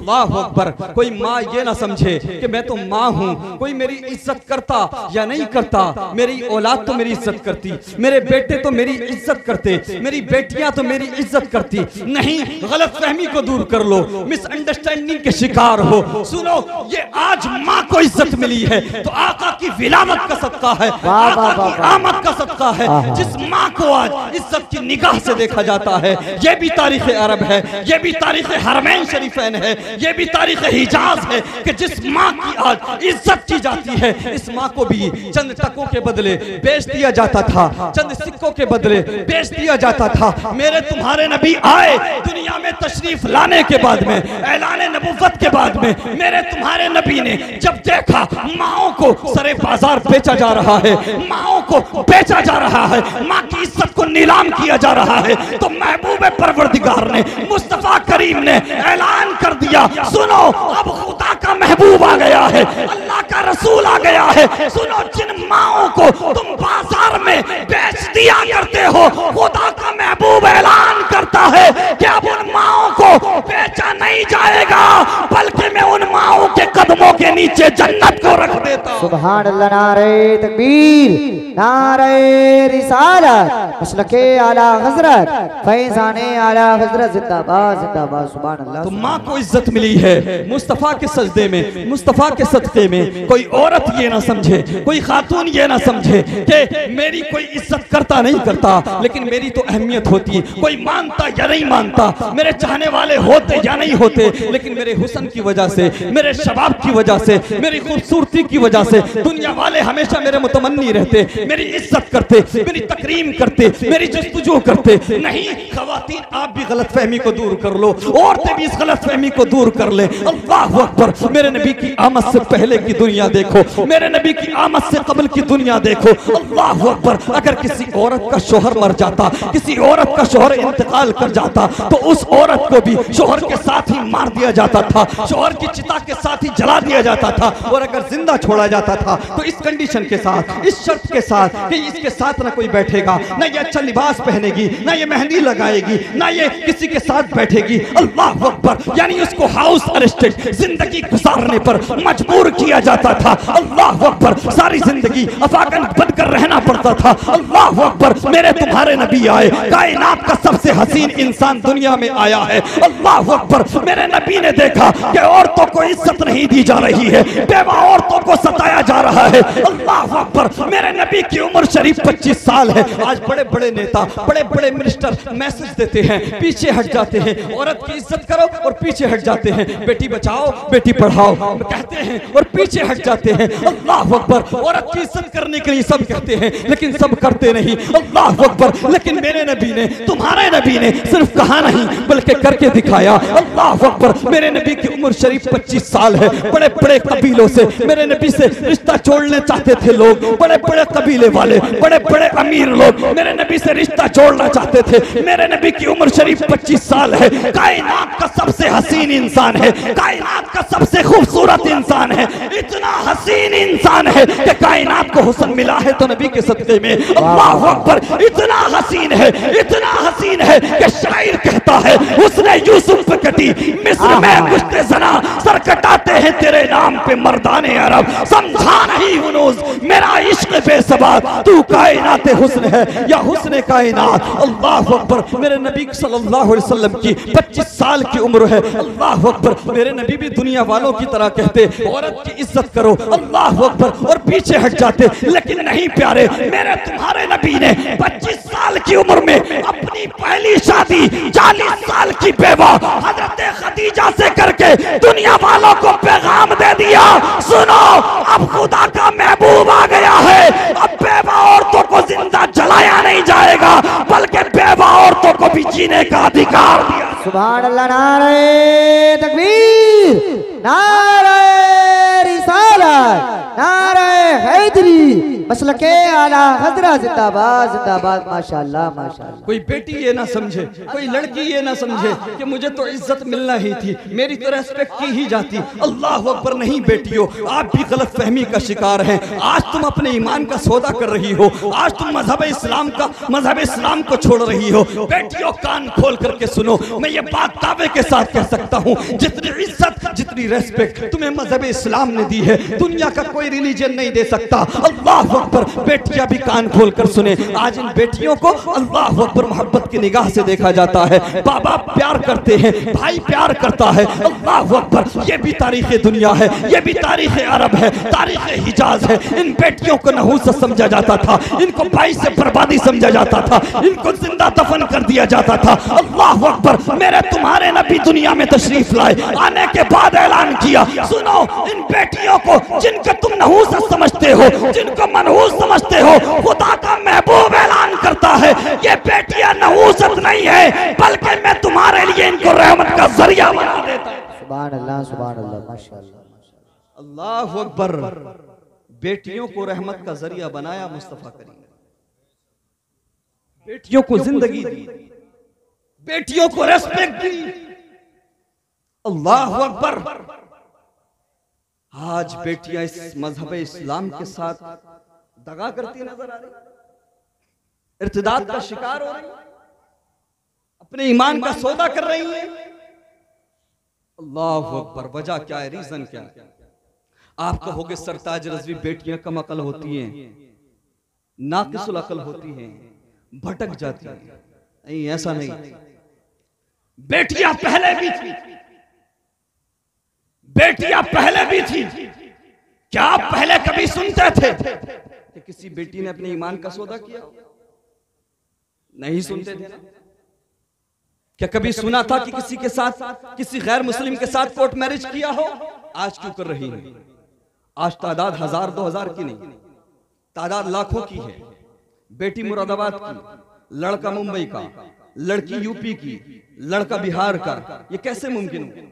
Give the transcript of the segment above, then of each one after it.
अल्लाह अकबर। कोई माँ ये ना समझे कि मैं तो माँ हूँ, कोई मेरी इज्जत करता या नहीं करता, मेरी औलाद तो मेरी इज्जत करती, मेरे बेटे तो मेरी इज्जत करते, मेरी बेटियां तो मेरी इज्जत करती। नहीं, गलत फहमी को दूर कर लो, मिसअंडरस्टैंडिंग के शिकार हो। सुनो, ये आज माँ को इज्जत मिली है तो आका की विलादत का सदका है, आका की आमद का सदका है। जिस माँ को आज इज्जत की निगाह से देखा जाता है, ये भी तारीख अरब है, ये भी तारीख हरमैन शरीफैन है, ये भी तारीख हिजाज है कि जिस माँ की आज इज्जत की जाती है, इस माँ को भी चंद टकों के बदले बेच दिया जाता था, चंद सिक्कों के बदले बेच दिया जाता था। मेरे तुम्हारे नबी आए दुनिया में तशरीफ लाने के बाद में, ऐलान नबुव्वत के बाद में, मेरे तुम्हारे नबी ने जब देखा माओ को सरे बाजार बेचा जा रहा है, माओ को बेचा जा रहा है, माँ की इज्जत को नीलाम किया जा रहा है, तो महबूब परवरदिगार ने, मुस्तफा करीम ने ऐलान कर दिया, सुनो अब खुदा का महबूब आ गया है, अल्लाह का रसूल आ गया है। सुनो, जिन माओ को तुम बाजार में बेच दिया करते हो, खुदा का महबूब ऐलान करता है कि अब उन माओ को बेचा नहीं जाएगा, बल्कि मैं उन माओ के कदमों के नीचे जन्नत को रख देता हूं। सुभान अल्लाह, नारे तकबीर, नारे रिसालत, मसलके आला हजरत, फैजाने आला हजरत, जिंदाबाद जिंदाबाद, सुभान अल्लाह। तो माँ को इज्जत मिली है मुस्तफा के सजदे में, मुस्तफा के सदके में। कोई औरत ये ना समझे, कोई खातून ये ना समझे कि मेरी कोई इज्जत करता नहीं करता, लेकिन मेरी तो अहमियत होती है। कोई मानता या नहीं मानता, मेरे चाहने वाले होते या नहीं होते, लेकिन मेरे हुस्न की वजह से, मेरे शबाब की वजह से, मेरी खूबसूरती की वजह से दुनिया वाले हमेशा मेरे मुतमन्नी रहते, मेरी इज्जत करते, मेरी तकरीम करते, मेरी जस्तजू करते। नहीं, खवातीन आप भी गलत फहमी को दूर कर लो, औरतें भी इस गलत फहमी को दूर कर ले। अल्लाह अकबर। मेरे नबी की आमद से पहले की दुनिया देखो, मेरे नबी की आमद से कबल की दुनिया देखो। अल्लाह अकबर। अगर किसी औरत का शोहर मर जाता, किसी औरत का शोहर इंतकाल कर जाता, तो उस औरत को भी शोहर के साथ ही मार दिया जाता था, शोहर की चिता के साथ ही जला दिया जाता था। और अगर जिंदा छोड़ा जाता था तो इस कंडीशन के साथ, इस शर्त के साथ कि इसके साथ ना कोई बैठेगा, ना ये अच्छा लिबास पहनेगी, ना ये मेहंदी लगाएगी, ना ये किसी के साथ बैठेगी। अल्लाह अकबर। यानी उसको हाउस अरेस्टेड जिंदगी गुजारने पर मजबूर किया जाता था। अल्लाह अकबर। सारी जिंदगी अफाकन बनकर रहना पड़ता था। अल्लाह अकबर। मेरे तुम्हारे नबी आए, कायनात का सबसे हसीन इंसान दुनिया में आया है। अल्लाह अकबर। मेरे नबी ने देखा कि औरतों को इज्जत नहीं दी जा रही है, बेवा औरतों को सताया जा रहा है। अल्लाह अकबर। मेरे नबी की उम्र शरीफ 25 साल है। आज बड़े बड़े नेता, बड़े बड़े मिनिस्टर मैसेज देते हैं, पीछे हट जाते हैं, औरत की इज्जत करो और पीछे हट जाते हैं, बेटी बचाओ बेटी पढ़ाओ कहते हैं और पीछे हट जाते हैं। अल्लाह अकबर। औरत की इज्जत करने के लिए सब कहते हैं, लेकिन सब करते नहीं। अल्लाह अकबर। लेकिन मेरे नबी ने, तुम्हारे नबी ने सिर्फ कहा नहीं बल्कि करके दिखाया। अल्लाह अकबर। मेरे नबी की उम्र शरीफ 25 साल है। बड़े बड़े कबीलों से मेरे नबी से रिश्ता जोड़ने चाहते थे लोग, बड़े बड़े कबीले वाले, बड़े बड़े अमीर लोग मेरे नबी से रिश्ता जोड़ना चाहते थे। मेरे नबी की उम्र शरीफ 25 साल है। कायनात का सबसे हसीन इंसान है, कायनात का सबसे खूबसूरत इंसान है, इतना हसीन इंसान है कि कायनात को हुस्न मिला है तो नबी के सदके में। अल्लाह अकबर। इतना हसीन है, इतना हसीन है कि शायर कहता है, उसने यूसुफ पे कटी मिस्र में गुश्ते जना, सर कटाते हैं तेरे नाम पे मर्दाने अरब, समझा नहीं हुनूस मेरा इश्क बेसबाब, तू कायनात हुस्न है या हुस्न कायनात। अल्लाह अकबर। मेरे नबी सल्लल्लाहु अलैहि वसल्लम की 25 साल की उम्र है। अल्लाह अकबर। मेरे नबी भी दुनिया वालों की तरह कहते, औरत की इज्जत करो। अल्लाह अकबर। और पीछे हट जाते, लेकिन नहीं प्यारे, मेरे तुम्हारे नबी ने 25 साल की उम्र में अपनी पहली शादी 40 साल की बेवा हजरत खदीजा से करके दुनिया वालों को पैगाम दे दिया, सुनो अब खुदा का महबूब आ गया है, अब बेवा औरतों को जिंदा जलाया नहीं जाएगा, बल्कि बेवा औरतों को भी जीने का अधिकार दिया। सुभान अल्लाह। नारे तकबीर, नारे रिसालत, नारे हैदरी, मसलके आला हजरत जिंदाबाद जिंदाबाद। माशाअल्लाह माशाअल्लाह। कोई बेटी ये ना समझे, कोई लड़की ये ना समझे कि मुझे तो इज्जत मिलना ही थी, मेरी तो रेस्पेक्ट की ही जाती। अल्लाह अकबर। नहीं बेटियों, आप भी गलत फहमी का शिकार हैं। आज तुम अपने ईमान का सौदा कर रही हो, आज तुम मजहब इस्लाम को छोड़ रही हो। बेटियों कान खोल करके सुनो, मैं ये बात दावे के साथ कह सकता हूँ, जितनी इज्जत जितनी रेस्पेक्ट तुम्हें मजहब इस्लाम ने दी है, दुनिया का कोई रिलीजन नहीं दे सकता। अल्लाह अकबर। बेटियां भी कान खोल कर सुने, आज इन बेटियों को अल्लाह अकबर मोहब्बत की निगाह से देखा जाता है। बाबा प्यार करते हैं, भाई प्यार करता है। अल्लाह अकबर। ये भी तारीख दुनिया है, ये भी तारीख अरब है, तारीख हिजाज है। इन बेटियों को नहूसत समझा जाता था, इनको भाई से बर्बादी समझा जाता था, इनको जिंदा दफन कर दिया जाता था। अल्लाह अकबर। मेरे तुम्हारे नबी दुनिया में तशरीफ लाए, आने के बाद ऐलान किया, सुनो इन बेटियों को जिनको तुम नहूसत समझते हो, जिनको मनहूस समझते हो, खुदा का महबूब ऐलान करता है ये बेटियां नहूसत नहीं है, बल्कि मैं तुम्हारे लिए इनको रहमत का जरिया बना देता हूं। सुभान अल्लाह सुभान अल्लाह माशाअल्लाह। अल्लाह अकबर। बेटियों को रहमत का जरिया बनाया मुस्तफा करीम, बेटियों को जिंदगी दी, बेटियों को रेस्पेक्ट दी। अल्लाह अकबर। आज बेटियां इस मजहब इस्लाम के साथ दगा करती नजर आ रही, इर्तिदाद का शिकार हो रही, अपने ईमान का सौदा कर रही है। अल्लाह अकबर। वजह क्या है, रीजन क्या है? आप कहोगे सरताज रज़वी बेटियां कम अकल होती हैं, नाकिसुल अकल होती हैं, भटक जाती हैं। नहीं, ऐसा नहीं। बेटियां पहले भी थी, बेटियां पहले भी थी। क्या आप पहले कभी सुनते थे कि किसी बेटी ने अपने ईमान का सौदा किया? नहीं सुनते थे। क्या कभी सुना था कि किसी के साथ, किसी गैर मुस्लिम के साथ कोर्ट मैरिज किया हो? आज क्यों कर रही है? आज तादाद 1000-2000 की नहीं, तादाद लाखों की है। बेटी मुरादाबाद की, लड़का मुंबई का, लड़की यूपी की, लड़का बिहार का। ये कैसे मुमकिन हो?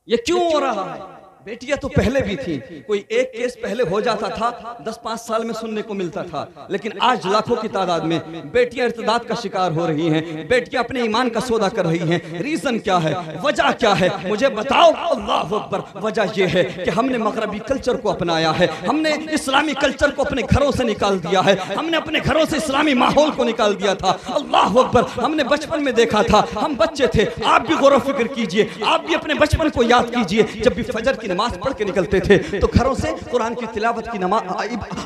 ये क्यों हो रहा है? बेटियां तो पहले भी थी, कोई एक केस पहले हो जाता था, 10-5 साल में सुनने को मिलता था, लेकिन आज लाखों की तादाद में बेटियां इर्तिदाद का शिकार हो रही हैं, बेटियां अपने ईमान का सौदा कर रही हैं। रीजन क्या है, वजह क्या है, मुझे बताओ। अल्लाह अकबर। वजह यह है कि हमने मगरबी कल्चर को अपनाया है, हमने इस्लामी कल्चर को अपने घरों से निकाल दिया है, हमने अपने घरों से इस्लामी माहौल को निकाल दिया था। अल्लाह अकबर। हमने बचपन में देखा था, हम बच्चे थे, आप भी गौर फिक्र कीजिए, आप भी अपने बचपन को याद कीजिए। जब भी फजर की नमाज पढ़ के निकलते थे तो घरों से कुरान की तिलावत की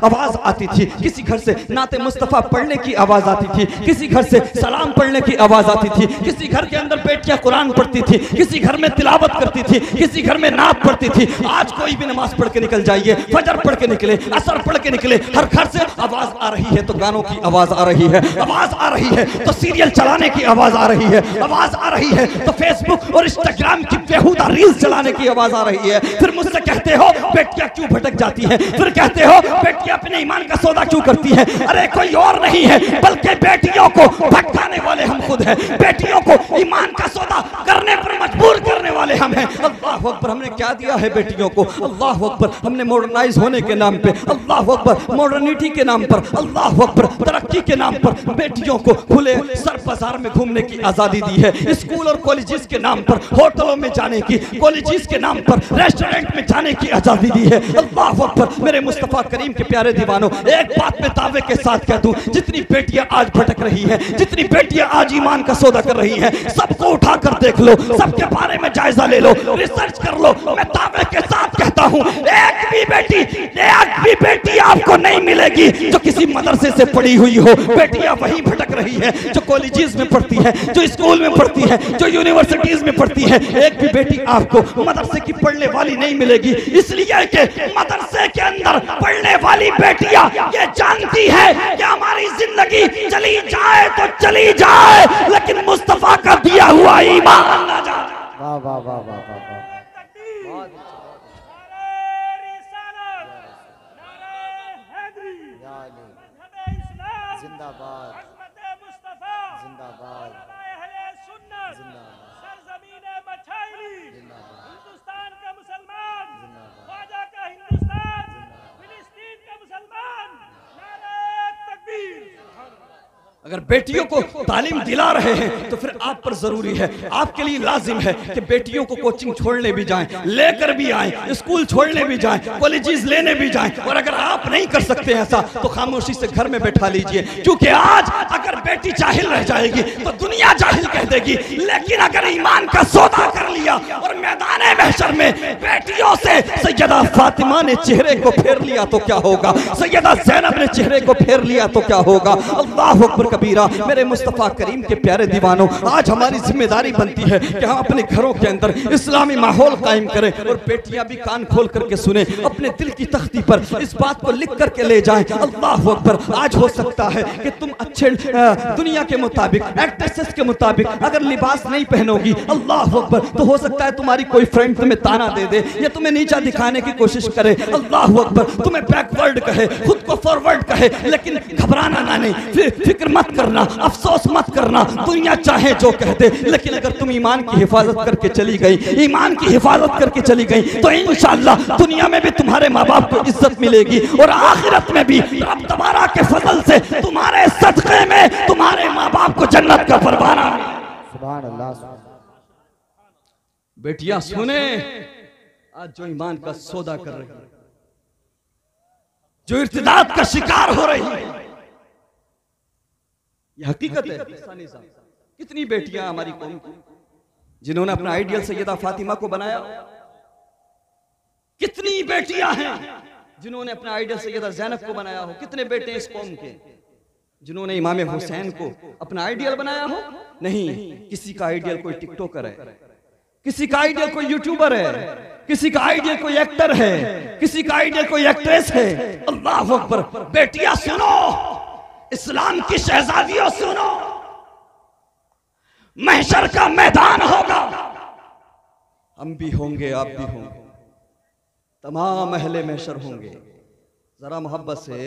आवाज आती थी, किसी घर से नाते मुस्तफा पढ़ने की आवाज आती थी, किसी घर से सलाम पढ़ने की आवाज आती थी, किसी घर के अंदर बेटियां कुरान पढ़ती थी, किसी घर में तिलावत करती थी, किसी घर में नात पढ़ती थी। आज कोई भी नमाज पढ़ के निकल जाइए, फजर पढ़ के निकले, असर पढ़ के निकले, हर घर से आवाज आ रही है तो गानों की आवाज आ रही है, आवाज आ रही है तो सीरियल चलाने की आवाज आ रही है, आवाज आ रही है तो फेसबुक और इंस्टाग्राम की बेहुदा रील्स चलाने की आवाज आ रही है। फिर मुझसे कहते हो बेटियां क्यों भटक जाती हैं, फिर कहते हो बेटियां अपने ईमान का सौदा क्यों करती हैं। अरे कोई और नहीं है बल्कि बेटियों को भटकाने वाले हम खुद हैं, बेटियों को ईमान का सौदा करने पर मजबूर करने वाले हम हैं। अल्लाह अकबर। हमने क्या दिया है बेटियों को? अल्लाह अकबर। हमने मॉडर्नाइज होने के नाम पे, अल्लाह अकबर, मॉडर्निटी के नाम पर, अल्लाह अकबर, तरक्की के नाम पर बेटियों को खुले सर बाजार में घूमने की आजादी दी है, स्कूल और कॉलेजेस के नाम पर होटलों में जाने की, कॉलेजेस के नाम पर रेस्टोरेंट में जाने की आजादी दी है। अल्लाह अकबर। मेरे मुस्तफा करीम के प्यारे दीवानों, एक बात मैं दावे के साथ कह दूं, जितनी बेटियां आज भटक रही हैं, जितनी बेटियां आज ईमान का सौदा कर रही हैं, सबको उठाकर देख लो, सबके बारे में जायजा ले लो, रिसर्च कर लो। मैं दावे के साथ कहता हूं एक भी बेटी आपको नहीं मिलेगी जो किसी मदरसे से पढ़ी हुई हो। बेटियां वही भटक रही है जो कॉलेजेस में पढ़ती है, जो स्कूल में पढ़ती है, जो यूनिवर्सिटीज में पढ़ती है। एक भी बेटी आपको मदरसे की पढ़ने वाली नहीं मिलेगी, इसलिए कि मदरसे के अंदर पढ़ने वाली बेटियां ये जानती है कि हमारी जिंदगी चली जाए तो चली जाए, लेकिन मुस्तफा का दिया हुआ ईमान ना जाए। वाह वाह वाह वाह वाह। जिंदाबाद जिंदाबाद सरजमीन मछली, हिंदुस्तान का मुसलमान, ख्वाजा का हिंदुस्तान, फिलिस्तीन का मुसलमान। नारे अगर बेटियों को तालीम दिला रहे हैं तो फिर आप पर जरूरी है, आपके लिए लाजिम है कि बेटियों को कोचिंग छोड़ने भी जाएं, लेकर भी आएं, स्कूल छोड़ने भी जाएं, कॉलेजेस लेने भी जाएं। और अगर आप नहीं कर सकते ऐसा तो खामोशी से घर में बैठा लीजिए, क्योंकि आज अगर बेटी जाहिल रह जाएगी तो दुनिया जाहिल कह देगी। लेकिन अगर ईमान का सौदा कर लिया और मैदान महशर में बेटियों से सैयदा फातिमा ने चेहरे को फेर लिया तो क्या होगा, सैयदा ज़ैनब ने चेहरे को फेर लिया तो क्या होगा। अल्लाह अकबर कबीरा। मेरे मुस्तफ़ा करीम के प्यारे दीवानों, आज हमारी जिम्मेदारी बनती है कि हम अपने घरों के अंदर इस्लामी माहौल कायम करें और बेटियां भी कान खोल करके सुने, अपने दिल की तख्ती पर इस बात को लिख करके ले जाएं। अल्लाह अकबर। आज हो सकता है कि तुम अच्छे दुनिया के मुताबिक, एक्ट्रेसेस के मुताबिक अगर लिबास नहीं पहनोगी, अल्लाह अकबर, तो हो सकता है तुम्हारी कोई फ्रेंड तुम्हें ताना दे दे या तुम्हें नीचा दिखाने की कोशिश करे। अल्लाह अकबर। तुम्हें बैकवर्ड कहे, खुद को फॉरवर्ड कहे, लेकिन घबराना ना, नहीं, फिक्र मत करना, अफसोस मत करना। दुनिया चाहे जो कह दे, लेकिन अगर तुम ईमान की हिफाजत करके चली गई, ईमान की हिफाजत करके चली गई, तो इंशाअल्लाह दुनिया में भी तुम्हारे माँ बाप को इज्जत मिलेगी और आखिरत में भी रब तबारा के फजल से तुम्हारे सदक़े में तुम्हारे माँ बाप को जन्नत का परवाना। सुभान अल्लाह। बेटियां सुने, आज जो ईमान का सौदा कर रही है, जो इर्तिदाद का शिकार हो रही है, यह हकीकत है। कितनी बेटियां हमारी कौम की जिन्होंने अपना आइडियल सैयदा फातिमा को बनाया, कितनी बेटियां हैं जिन्होंने अपना आइडियल सैयदा ज़ैनब को बनाया हो, कितने बेटे इस कौम के जिन्होंने इमाम हुसैन को अपना आइडियल बनाया हो। नहीं, किसी का आइडियल कोई टिकटॉकर है, किसी का आइडियल कोई यूट्यूबर है, किसी का आइडियल कोई एक्टर है, किसी का आइडियल कोई एक्ट्रेस है। अल्लाह अकबर। बेटियां सुनो, इस्लाम की शहजादियों सुनो, महशर का मैदान होगा, हम भी होंगे, आप भी होंगे, तमाम अहले महशर होंगे। जरा मोहब्बत से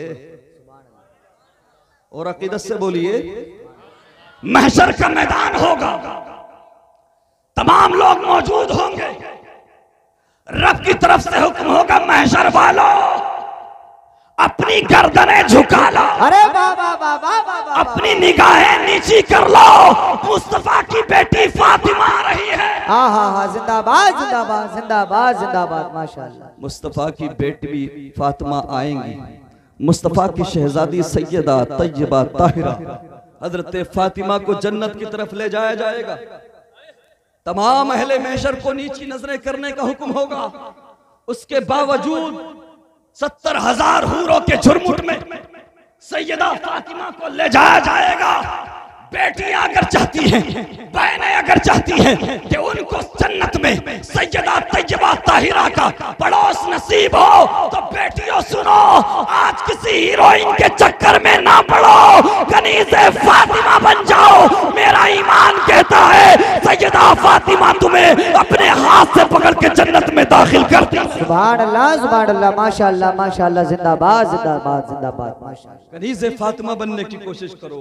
और अकीदत से बोलिए, महशर का मैदान होगा, तमाम लोग मौजूद होंगे, रब की तरफ से हुक्म होगा, महशर वालों अपनी गर्दनें झुका लो, अरे बाबा बाबा बाबा, अपनी निगाहें नीची कर लो, मुस्तफा की बेटी फातिमा आ रही है। हाँ हाँ हाँ, जिंदाबाद जिंदाबाद जिंदाबाद जिंदाबाद, माशाअल्लाह। मुस्तफा की बेटी फातिमा आएंगी, मुस्तफा की शहजादी सैयदा तैयबा ताहिरा हजरत फातिमा को जन्नत की तरफ ले जाया जाएगा। तमाम अहले महशर को नीची नजरें करने का हुक्म होगा। उसके बावजूद 70,000 हूरों के झुरमुट में सैयदा फातिमा को ले जाया जाएगा। बेटियां अगर चाहती हैं, बहनें अगर चाहती हैं कि उनको जन्नत में सैयदा तैयबा ताहिरा का पड़ोस नसीब हो, तो बेटियों सुनो, आज किसी हीरोइन के चक्कर में ना पड़ो, कनीज़े फातिमा बन जाओ। मेरा ईमान कहता है सैयदा फातिमा तुम्हें अपने हाथ से पकड़ के जन्नत में दाखिल करती। सुभान अल्लाह, माशाअल्लाह माशाअल्लाह, जिंदाबाद जिंदाबाद जिंदाबाद, माशाअल्लाह। कनीज़े फातिमा बनने की कोशिश करो,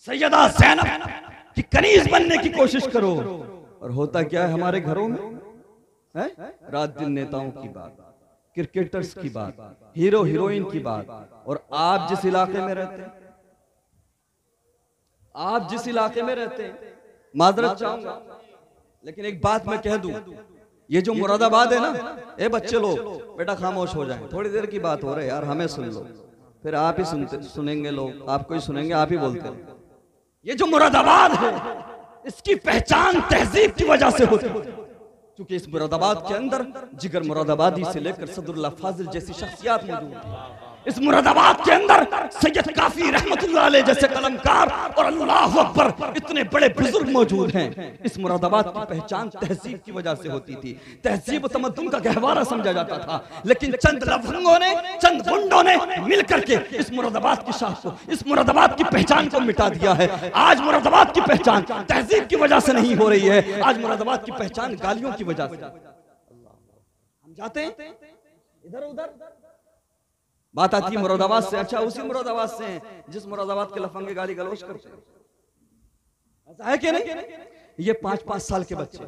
सैयदा ज़ैनब की कनीज बनने की कोशिश करो। और होता क्या है हमारे घरों में है? रात दिन नेताओं की बात, क्रिकेटर्स की बात, हीरो हीरोइन की बात। और आप जिस इलाके में रहते हैं, आप जिस इलाके में रहते हैं, माजरत चाहूंगा लेकिन एक बात मैं कह दूं, ये जो मुरादाबाद है ना, ए बच्चे लोग बेटा खामोश हो जाए, थोड़ी देर की बात हो रही है यार, हमें सुन लो, फिर आप ही सुनेंगे, लोग आपको ही सुनेंगे, आप ही बोलते हैं। ये जो मुरादाबाद है, इसकी पहचान तहजीब की वजह से होती है, क्योंकि इस मुरादाबाद के अंदर जिगर मुरादाबादी से लेकर सदरुल्लाह फाजिल जैसी शख्सियत मौजूद है। इस मुरादाबाद के अंदर सैयद काफी रहमतुल्लाह अलैह जैसे कलमकार और अल्लाह अकबर इतने बड़े बुजुर्ग मौजूद हैं। इस मुरादाबाद की पहचान तहजीब की वजह से होती थी। तहजीब तमद्दुन का गहवारा समझा जाता था, लेकिन चंद लफंगों ने, चंद गुंडों ने मिलकर के इस मुरादाबाद की शाख को, इस मुरादाबाद की पहचान को मिटा दिया है। आज मुरादाबाद की पहचान तहजीब की वजह से नहीं हो रही है, आज मुरादाबाद की पहचान गालियों की वजह से। हम जाते हैं इधर उधर, बात आती है मुरादाबाद से, अच्छा उसी मुरादाबाद से हैं जिस मुरादाबाद के लफंगे गाली गलौज करते हैं, ऐसा है कि नहीं? ये 5-5 साल के बच्चे,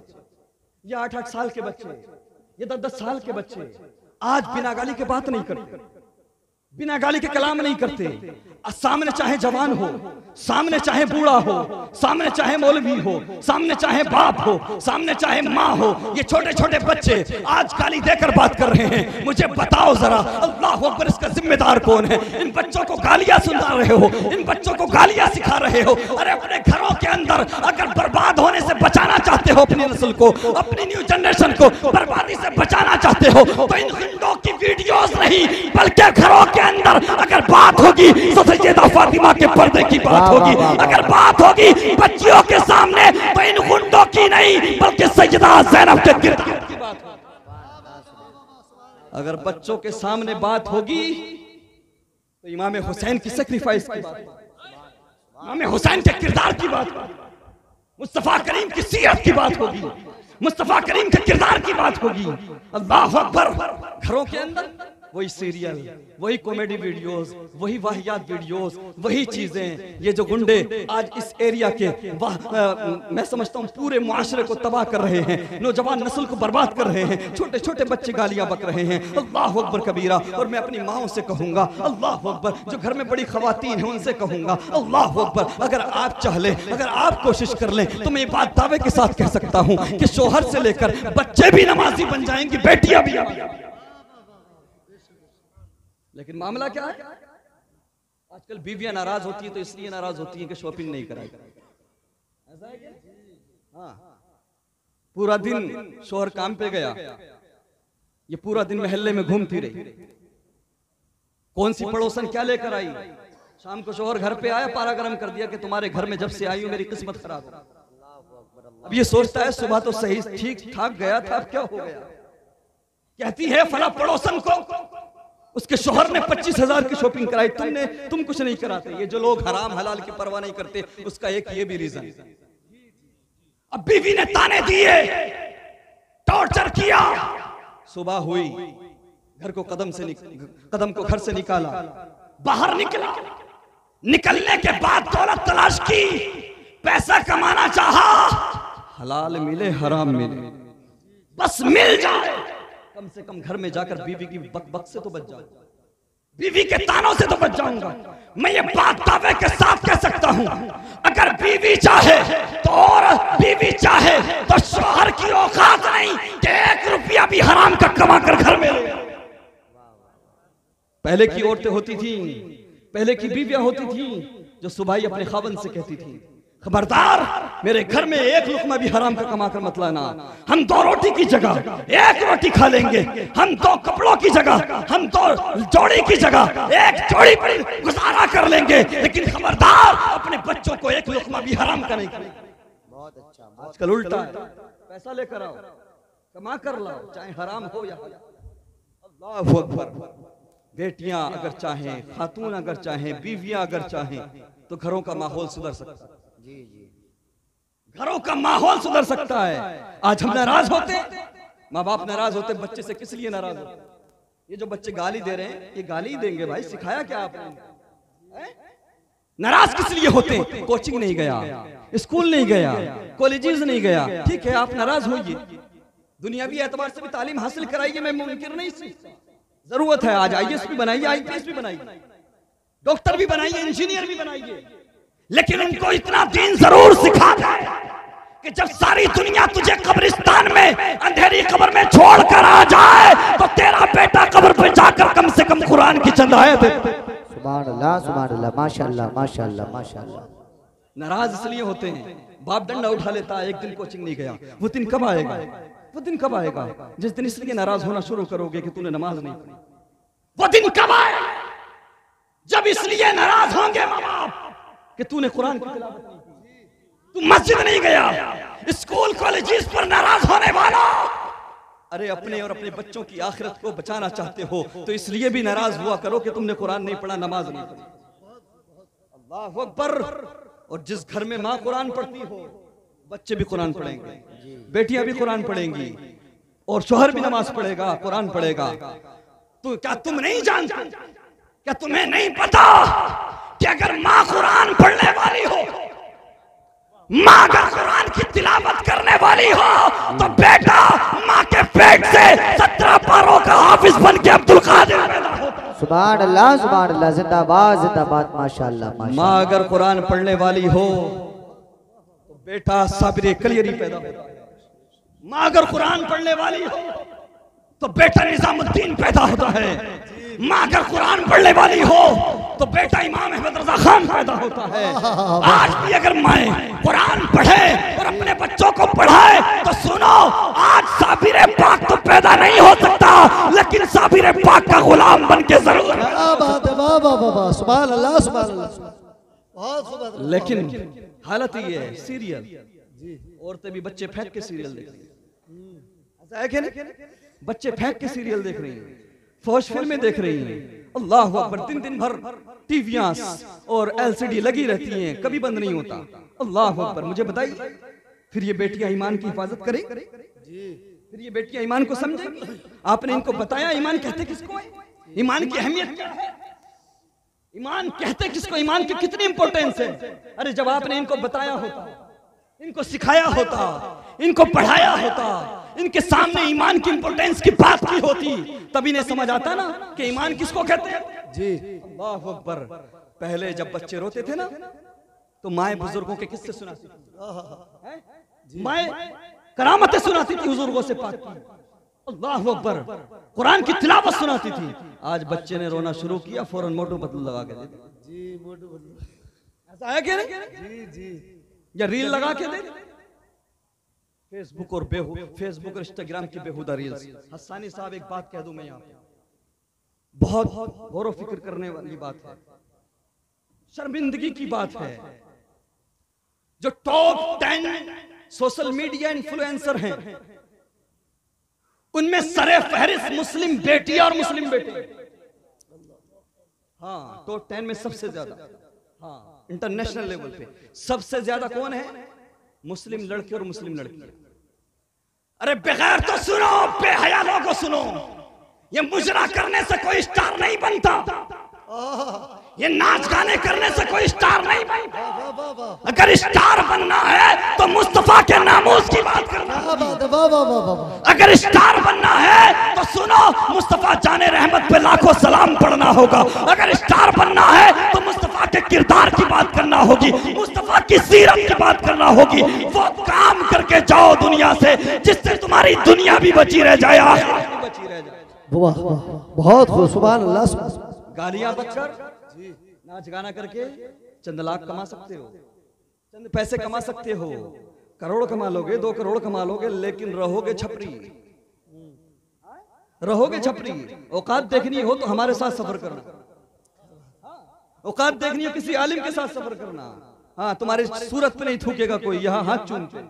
ये 8-8 साल के बच्चे, ये 10-10 साल के बच्चे आज बिना गाली के बात नहीं करते, बिना गाली के कलाम नहीं करते। सामने चाहे जवान हो, सामने चाहे बूढ़ा हो, सामने चाहे मौलवी हो, सामने चाहे बाप हो, सामने चाहे माँ हो, ये छोटे छोटे बच्चे आज गाली देकर बात कर रहे हैं। मुझे बताओ जरा, अल्लाह अकबर, इसका जिम्मेदार कौन है? इन बच्चों को गालियां सुना रहे हो, इन बच्चों को गालियां सिखा रहे हो। अरे अपने घरों के अंदर अगर बर्बाद होने से बचाना चाहते हो अपनी नस्ल को, अपनी न्यू जनरेशन को बर्बादी से बचाना चाहते हो, तो इन हिंदुओं की वीडियोस नहीं बल्कि घरों के अंदर अगर बात होगी तो सैयदा फातिमा के पर्दे की बात होगी। अगर बात होगी बच्चियों के सामने तो इन गुंडों की नहीं बल्कि सैयदा ज़ैनब के किरदार की बात होगी। अगर बच्चों के सामने बात होगी तो इमाम हुसैन की सैक्रिफाइस की बात, इमाम हुसैन के किरदार की बात, मुस्तफा करीम की सीरत की बात होगी, मुस्तफा करीम के किरदार की बात होगी। अल्लाह अकबर। घरों के अंदर वही सीरियल, वही कॉमेडी वीडियोस, वही वाहियात वीडियोस, वही चीजें। ये जो गुंडे आज इस एरिया के मैं समझता हूँ पूरे मुआशरे को तबाह कर रहे हैं, नौजवान नस्ल को बर्बाद कर रहे हैं, छोटे छोटे बच्चे गालियां बक रहे हैं। अल्लाह अकबर कबीरा। और मैं अपनी माओं से कहूंगा अल्लाह अकबर, जो घर में बड़ी खवातीन हैं उनसे कहूंगा अल्लाह अकबर। अगर आप चाह लें, अगर आप कोशिश कर लें तो मैं ये बात दावे के साथ कह सकता हूँ कि शोहर से लेकर बच्चे भी नमाजी बन जाएंगी, बेटियां भी। लेकिन मामला क्या है? आजकल बीवियां नाराज होती है तो इसलिए नाराज होती हैं कि शॉपिंग नहीं कराई। ऐसा है क्या? हाँ, पूरा दिन शोहर काम पे गया, ये पूरा दिन मोहल्ले में घूमती रही, कौन सी पड़ोसन क्या लेकर आई। शाम को शोहर घर पे आया, पारा गरम कर दिया कि तुम्हारे घर में जब से आई हूं मेरी किस्मत खराब है। अब ये सोचता है सुबह तो सही ठीक ठाक गया था, अब क्या हो गया? कहती है फला पड़ोसन को उसके शोहर ने 25,000 की शॉपिंग कराई, तुम कुछ नहीं कराते। ये जो लोग हराम हलाल की परवाह नहीं करते, उसका एक ये भी रीजन। अब बीवी ने ताने दिए, टॉर्चर किया, सुबह हुई, घर को कदम को घर से निकाला, बाहर निकला, निकलने के बाद दौलत तलाश की, पैसा कमाना चाहा, हलाल मिले हराम मिले, बस मिल जाए, कम से कम घर में जाकर बीवी की बक से तो बच जाऊं, बीवी के तानों से तो बच जाऊंगा। मैं ये बात दावे के साथ कह सकता हूं, अगर बीवी चाहे तो और बीवी चाहे तो शोहर की औकात नहीं कि 1 रुपया भी हराम का कमा कर घर में ले। पहले की औरतें होती थी, पहले की बीवियां होती थी जो सुबह ही अपने खावंद से कहती थी, खबरदार मेरे घर में 1 लुकमा भी हराम का कमा कर मत लाना। हम 2 रोटी की जगह 1 रोटी खा लेंगे, हम 2 कपड़ों की जगह, हम 2 जोड़ी की जगह 1 जोड़ी पर गुजारा कर लेंगे, लेकिन खबरदार अपने बच्चों को 1 लुकमा भी हराम का नहीं करेंगे। बहुत अच्छा। आजकल उल्टा है, पैसा लेकर आओ, कमा कर लाओ, चाहे हराम हो या हलाल। अल्लाहु अकबर। बेटियां अगर चाहें, खातून अगर चाहें, बीवियां अगर चाहें तो घरों का माहौल सुधर सकता है। घरों का माहौल सुधर सकता है। आज हम नाराज होते, माँ बाप नाराज होते, बच्चे से किस लिए नाराज होते? ये जो बच्चे गाली दे रहे हैं, ये गाली ही देंगे भाई, सिखाया क्या आपने? नाराज किस लिए होते? कोचिंग नहीं गया, स्कूल नहीं गया, कॉलेजेस नहीं गया, ठीक है आप नाराज होइए, दुनियावी एतबार से भी तालीम हासिल कराइए, मैं मुनकिर नहीं सी, जरूरत है आज IAS भी बनाइए, IPS भी बनाइए, डॉक्टर भी बनाइए, इंजीनियर भी बनाइए, लेकिन उनको इतना दीन जरूर सिखा दे कि जब सारी दुनिया तुझे कब्रिस्तान में अंधेरी कब्र में छोड़कर आ जाए तो तेरा बेटा कब्र पे जाकर कम से कम कुरान की चंद आयत दे। सुभान अल्लाह, माशाअल्लाह, माशाअल्लाह, माशाअल्लाह। नाराज इसलिए होते हैं, बाप डंडा उठा लेता है, 1 दिन कोचिंग नहीं गया, वो दिन कब आएगा? वो दिन कब आएगा जिस दिन इसलिए नाराज होना शुरू करोगे कि तूने नमाज नहीं पढ़ी? वो दिन कब आएगा जब इसलिए नाराज होंगे माँ बाप कि तूने कुरान की तिलावत नहीं की, तू मस्जिद नहीं गया, स्कूल कॉलेजेस पर नाराज होने वाला। अरे अपने और अपने बच्चों की आखिरत को बचाना चाहते हो तो इसलिए भी नाराज हुआ करो कि तुमने कुरान नहीं पढ़ा, नमाज नहीं पढ़ी। अल्लाहु अकबर। और जिस घर में माँ कुरान पढ़ती हो, बच्चे भी कुरान पढ़ेंगे, बेटियां भी कुरान पढ़ेंगी, और शोहर भी नमाज पढ़ेगा, कुरान पढ़ेगा। तो क्या तुम नहीं जानते, क्या तुम्हें नहीं पता कि अगर माँ कुरान पढ़ने वाली हो, माँ अगर कुरान की तिलावत करने वाली हो, तो बेटा माँ के पेट से 17 पारों का हाफिज बन के अब्दुल कादिर पैदा होता है। सुभान अल्लाह जिंदाबाद जिंदाबाद माशाअल्लाह माशाअल्लाह। माँ अगर कुरान पढ़ने वाली हो तो बेटा साबिर कलियरी पैदा होता है। माँ अगर कुरान पढ़ने वाली हो तो बेटा निजामुद्दीन पैदा होता है। माँ अगर कुरान पढ़ने वाली हो तो बेटा इमाम अहमद रजा खान पैदा होता है। आज भी अगर माँ कुरान पढ़े और अपने बच्चों को पढ़ाए तो सुनो, आज साबिर पाक तो पैदा नहीं हो सकता, लेकिन साबिर पाक का गुलाम बन के जरूर। क्या बात है, वाह वाह वाह वाह, सुभान अल्लाह सुभान अल्लाह, बहुत खूब। लेकिन हालत ये है, सीरियल, औरतें भी बच्चे फेंक के सीरियल देख रही हैं, ऐसा है कि नहीं? बच्चे फेंक के सीरियल देख रही हैं, फौज फिल्में देख रही हैं। अल्लाह अकबर, दिन दिन भर टीवियां और एलसीडी लगी रहती हैं, कभी बंद नहीं होता। अल्लाह अकबर। मुझे बताइए, फिर ये बेटियां ईमान की हिफाजत करें? फिर ये बेटियां ईमान को समझेंगी? आपने इनको बताया ईमान कहते किसको है, ईमान की अहमियत क्या है, ईमान कहते किसको, ईमान की कितनी इंपॉर्टेंस है? अरे जब आपने इनको बताया होता, इनको सिखाया होता, इनको पढ़ाया होता, इनके सामने ईमान की इंपॉर्टेंस की बात की होती, तभी नहीं समझ आता ना कि ईमान किसको कहते हैं। जी अल्लाह अकबर। पहले जब बच्चे रोते थे ना तो माए बुजुर्गों के किस्से सुनाती थी, माए करामतें सुनाती थी हुजूरों से पाक की। अल्लाह अकबर। कुरान की तिलावत सुनाती थी। आज बच्चे ने रोना शुरू किया, फौरन मोटू पतलू लगा के दे दिया। जी मोटू बदलू, ऐसा है कि नहीं? जी जी या रील लगा के दे, फेसबुक और फेसबुक और इंस्टाग्राम की बेहुदा रील्स। हस्सानी साहब, एक बात कह दूं मैं यहाँ पे, बहुत गौर फिक्र करने वाली बात है, शर्मिंदगी की बात है। जो टॉप 10 सोशल मीडिया इन्फ्लुएंसर हैं, उनमें सरे फहरिस्त मुस्लिम बेटी और मुस्लिम बेटे। हाँ, टॉप 10 में सबसे ज्यादा, हाँ, इंटरनेशनल लेवल पे सबसे ज्यादा कौन है? मुस्लिम लड़के और मुस्लिम लड़की। अरे बगैर तो सुनो, बेहया लोगों सुनो, ये मुजरा करने से कोई स्टार नहीं बनता, ये नाच गाने करने से कोई स्टार नहीं बनता। अगर स्टार बनना है तो मुस्तफा के नामूस की बात करना। अगर स्टार बनना है तो सुनो, मुस्तफा जाने रहमत पे लाखों सलाम पढ़ना होगा। अगर स्टार बनना है तो मुस्तफा के किरदार की बात करना होगी, मुस्तफा की सीरत की बात करना होगी। वो काम करके जाओ दुनिया से जिससे तुम्हारी दुनिया भी बची रह जाए, आखिरत भी बची रह जाए। वाह वाह, बहुत खूब, सुभान अल्लाह। गालियां बककर, नाच गाना करके चंद लाख कमा सकते हो, चंद पैसे कमा सकते हो, करोड़ कमा लोगे, 2 करोड़ कमा लोगे, लेकिन रहोगे छपरी, रहोगे छपरी। औकात देखनी हो तो हमारे साथ सफर करना, औकात देखनी हो किसी आलिम के साथ सफर करना। हाँ, तुम्हारी सूरत पे नहीं थूकेगा कोई, यहाँ हाथ चूम के।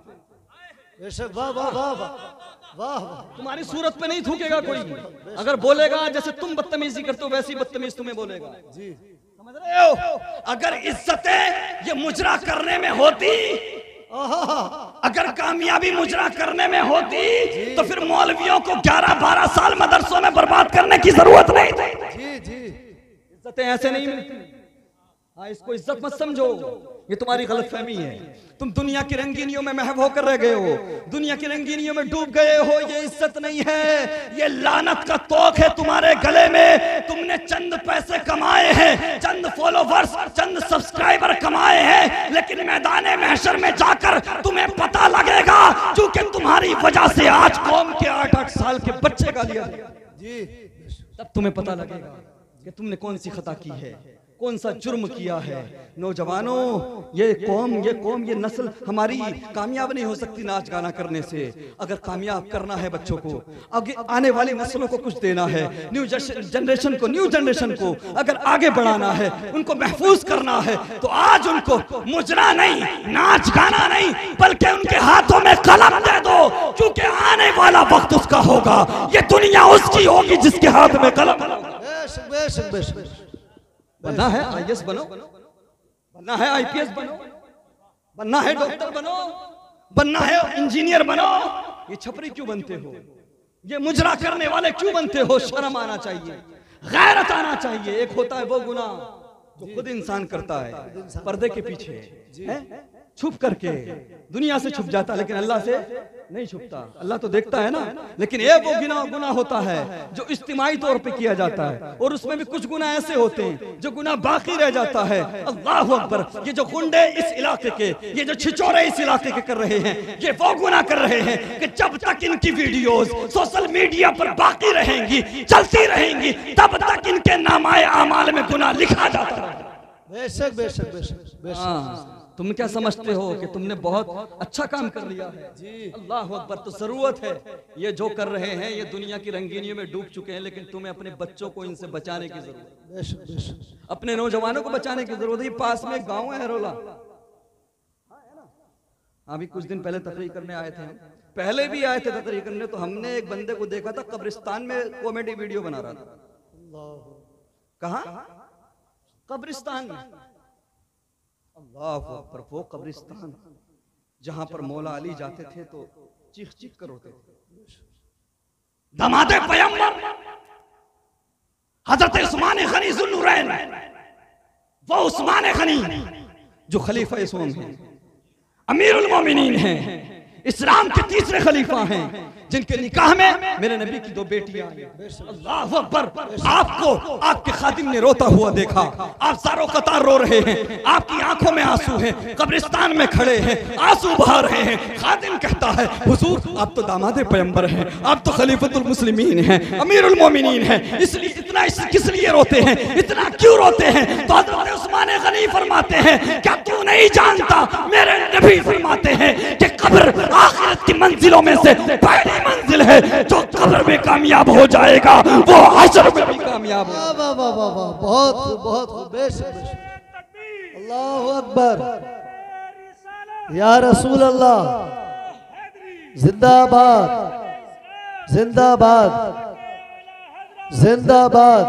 वाह वाह वाह वाह, तुम्हारी सूरत पे नहीं थूकेगा कोई। अगर बोलेगा जैसे तुम बदतमीजी करते हो, वैसी बदतमीज तुम्हें बोलेगा। जी, समझ रहे हो? अगर इज्जतें ये मुजरा करने में होती, अगर कामयाबी मुजरा करने में होती, तो फिर मौलवियों को 11-12 साल मदरसों में बर्बाद करने की जरूरत नहीं थी। जी जी, इज्जतें ऐसे नहीं मिलती। हाँ, इसको इज्जत मत समझो, ये तुम्हारी गलतफहमी है। तुम दुनिया की रंगीनियों में महव होकर रह गए हो, दुनिया की रंगीनियों में डूब गए हो। ये इज्जत नहीं है, ये लानत का तोक है तुम्हारे गले में। तुमने चंद पैसे कमाए हैं, चंद फॉलोवर्स, चंद सब्सक्राइबर कमाए हैं, लेकिन मैदान महशर में जाकर तुम्हें पता लगेगा, क्योंकि तुम्हारी वजह से आज कौम के 8-8 साल के बच्चे गालियां जी, तब तुम्हें पता लगेगा कि तुमने कौन सी खता की है, कौन सा जुर्म किया है। नौजवानों, ये कौम, ये नस्ल हमारी कामयाब नहीं हो सकती नाच गाना करने से। अगर कामयाब करना है बच्चों को, आगे आने वाली नस्लों को कुछ देना है, न्यू जनरेशन को अगर आगे बढ़ाना है, उनको महफूज करना है, तो आज उनको मुजरा नहीं, नाच गाना नहीं, बल्कि उनके हाथों में कलम दे दो, क्योंकि आने वाला वक्त उसका होगा। ये दुनिया उसकी होगी जिसके हाथ में कलम होगा। बनना है IAS बनो, बनना है IPS बनो, बनना है डॉक्टर बनो, बनना है इंजीनियर बनो। ये छपरी क्यों बनते हो? ये मुजरा करने वाले क्यों बनते हो? शर्म आना चाहिए, गैरत आना चाहिए। एक होता है वो गुनाह जो खुद इंसान करता है पर्दे के पीछे है, छुप करके दुनिया से छुप जाता है, लेकिन अल्लाह से नहीं छुपता। अल्लाह तो देखता है ना, लेकिन ये वो गुनाह होता है जो इज्तिमाई तौर पे किया जाता है, और उसमें भी कुछ गुनाह ऐसे होते हैं जो गुनाह बाकी रह जाता है। अल्लाह अकबर, ये जो गुंडे इस इलाके के, ये जो छिछोरे इस इलाके के कर रहे हैं, ये वो गुनाह कर रहे हैं कि जब तक इनकी वीडियोस सोशल मीडिया पर बाकी रहेंगी, चलती रहेंगी, तब तक इनके नामाए आमाल में गुनाह लिखा जाता रहेगा। बेशक बेशक बेशक बेशक। तुम क्या समझते हो कि तुमने बहुत अच्छा काम कर लिया है? अल्लाह अकबर। तो जरूरत है, ये जो कर रहे हैं ये दुनिया की रंगीनियों में डूब चुके हैं, लेकिन तुम्हें अपने बच्चों को इनसे बचाने की जरूरत है, बेशक बेशक। अपने नौजवानों को बचाने की जरूरत है। ये पास में गांव है हरोला, अभी कुछ दिन पहले तकरीर करने आए थे, हम पहले भी आए थे तकरीर करने, तो हमने एक बंदे को देखा था कब्रिस्तान में कॉमेडी वीडियो बना रहा था। कहाँ? कब्रिस्तान में। अल्लाह अकबर, वो कब्रिस्तान जहां पर मौला अली जाते थे तो चीख चीख कर रोते थे। दमादे पैगंबर हजरत उस्मान गनी ज़ुन्नुरैन, वो उस्मान गनी जो खलीफा इस्लाम हैं, अमीरुल मोमिनीन हैं, इस्लाम के तीसरे खलीफा हैं, जिनके निकाह में मेरे नबी की 2 बेटियां आई। अल्लाह अकबर। आपको आपके खादिम ने रोता हुआ देखा, आप सारों कतार रो रहे हैं, आपकी आंखों में आंसू हैं, कब्रिस्तान में खड़े हैं, आंसू बहा रहे हैं। खादिम कहता है हुजूर आप तो दामाद पैगंबर हैं, आप तो खलीफतुल मुस्लिमीन हैं, अमीरुल मोमिनीन हैं, इसलिए इतना किस लिए रोते हैं, इतना क्यों रोते हैं? तो हज़रत उस्मान गनी फरमाते हैं क्या तू नहीं जानता, मेरे नबी फरमाते हैं कि कब्र आखिरत की मंजिलों में से पहली मंजिल है, जो कब्र में कामयाब हो जाएगा वो हश्र में भी कामयाब होगा। वाह वाह वाह वाह, बहुत बहुत बेशक बेशक। अल्लाहु अकबर, या रसूल अल्लाह, जिंदाबाद जिंदाबाद जिंदाबाद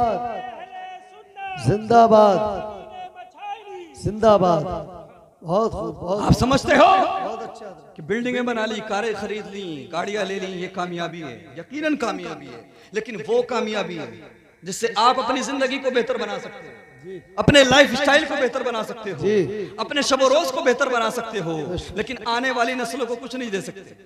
जिंदाबाद जिंदाबाद। बहुत खूब, बहुत आप समझते हो बहुत अच्छा कि बिल्डिंगें बना ली, कारें खरीद ली, गाड़ियां ले ली, ये कामयाबी है, यकीनन कामयाबी है, लेकिन वो कामयाबी है जिससे आप अपनी जिंदगी को बेहतर बना सकते हो, अपने लाइफ स्टाइल को बेहतर बना सकते हो, अपने शब रोज को बेहतर बना सकते हो, लेकिन आने वाली नस्लों को कुछ नहीं दे सकते।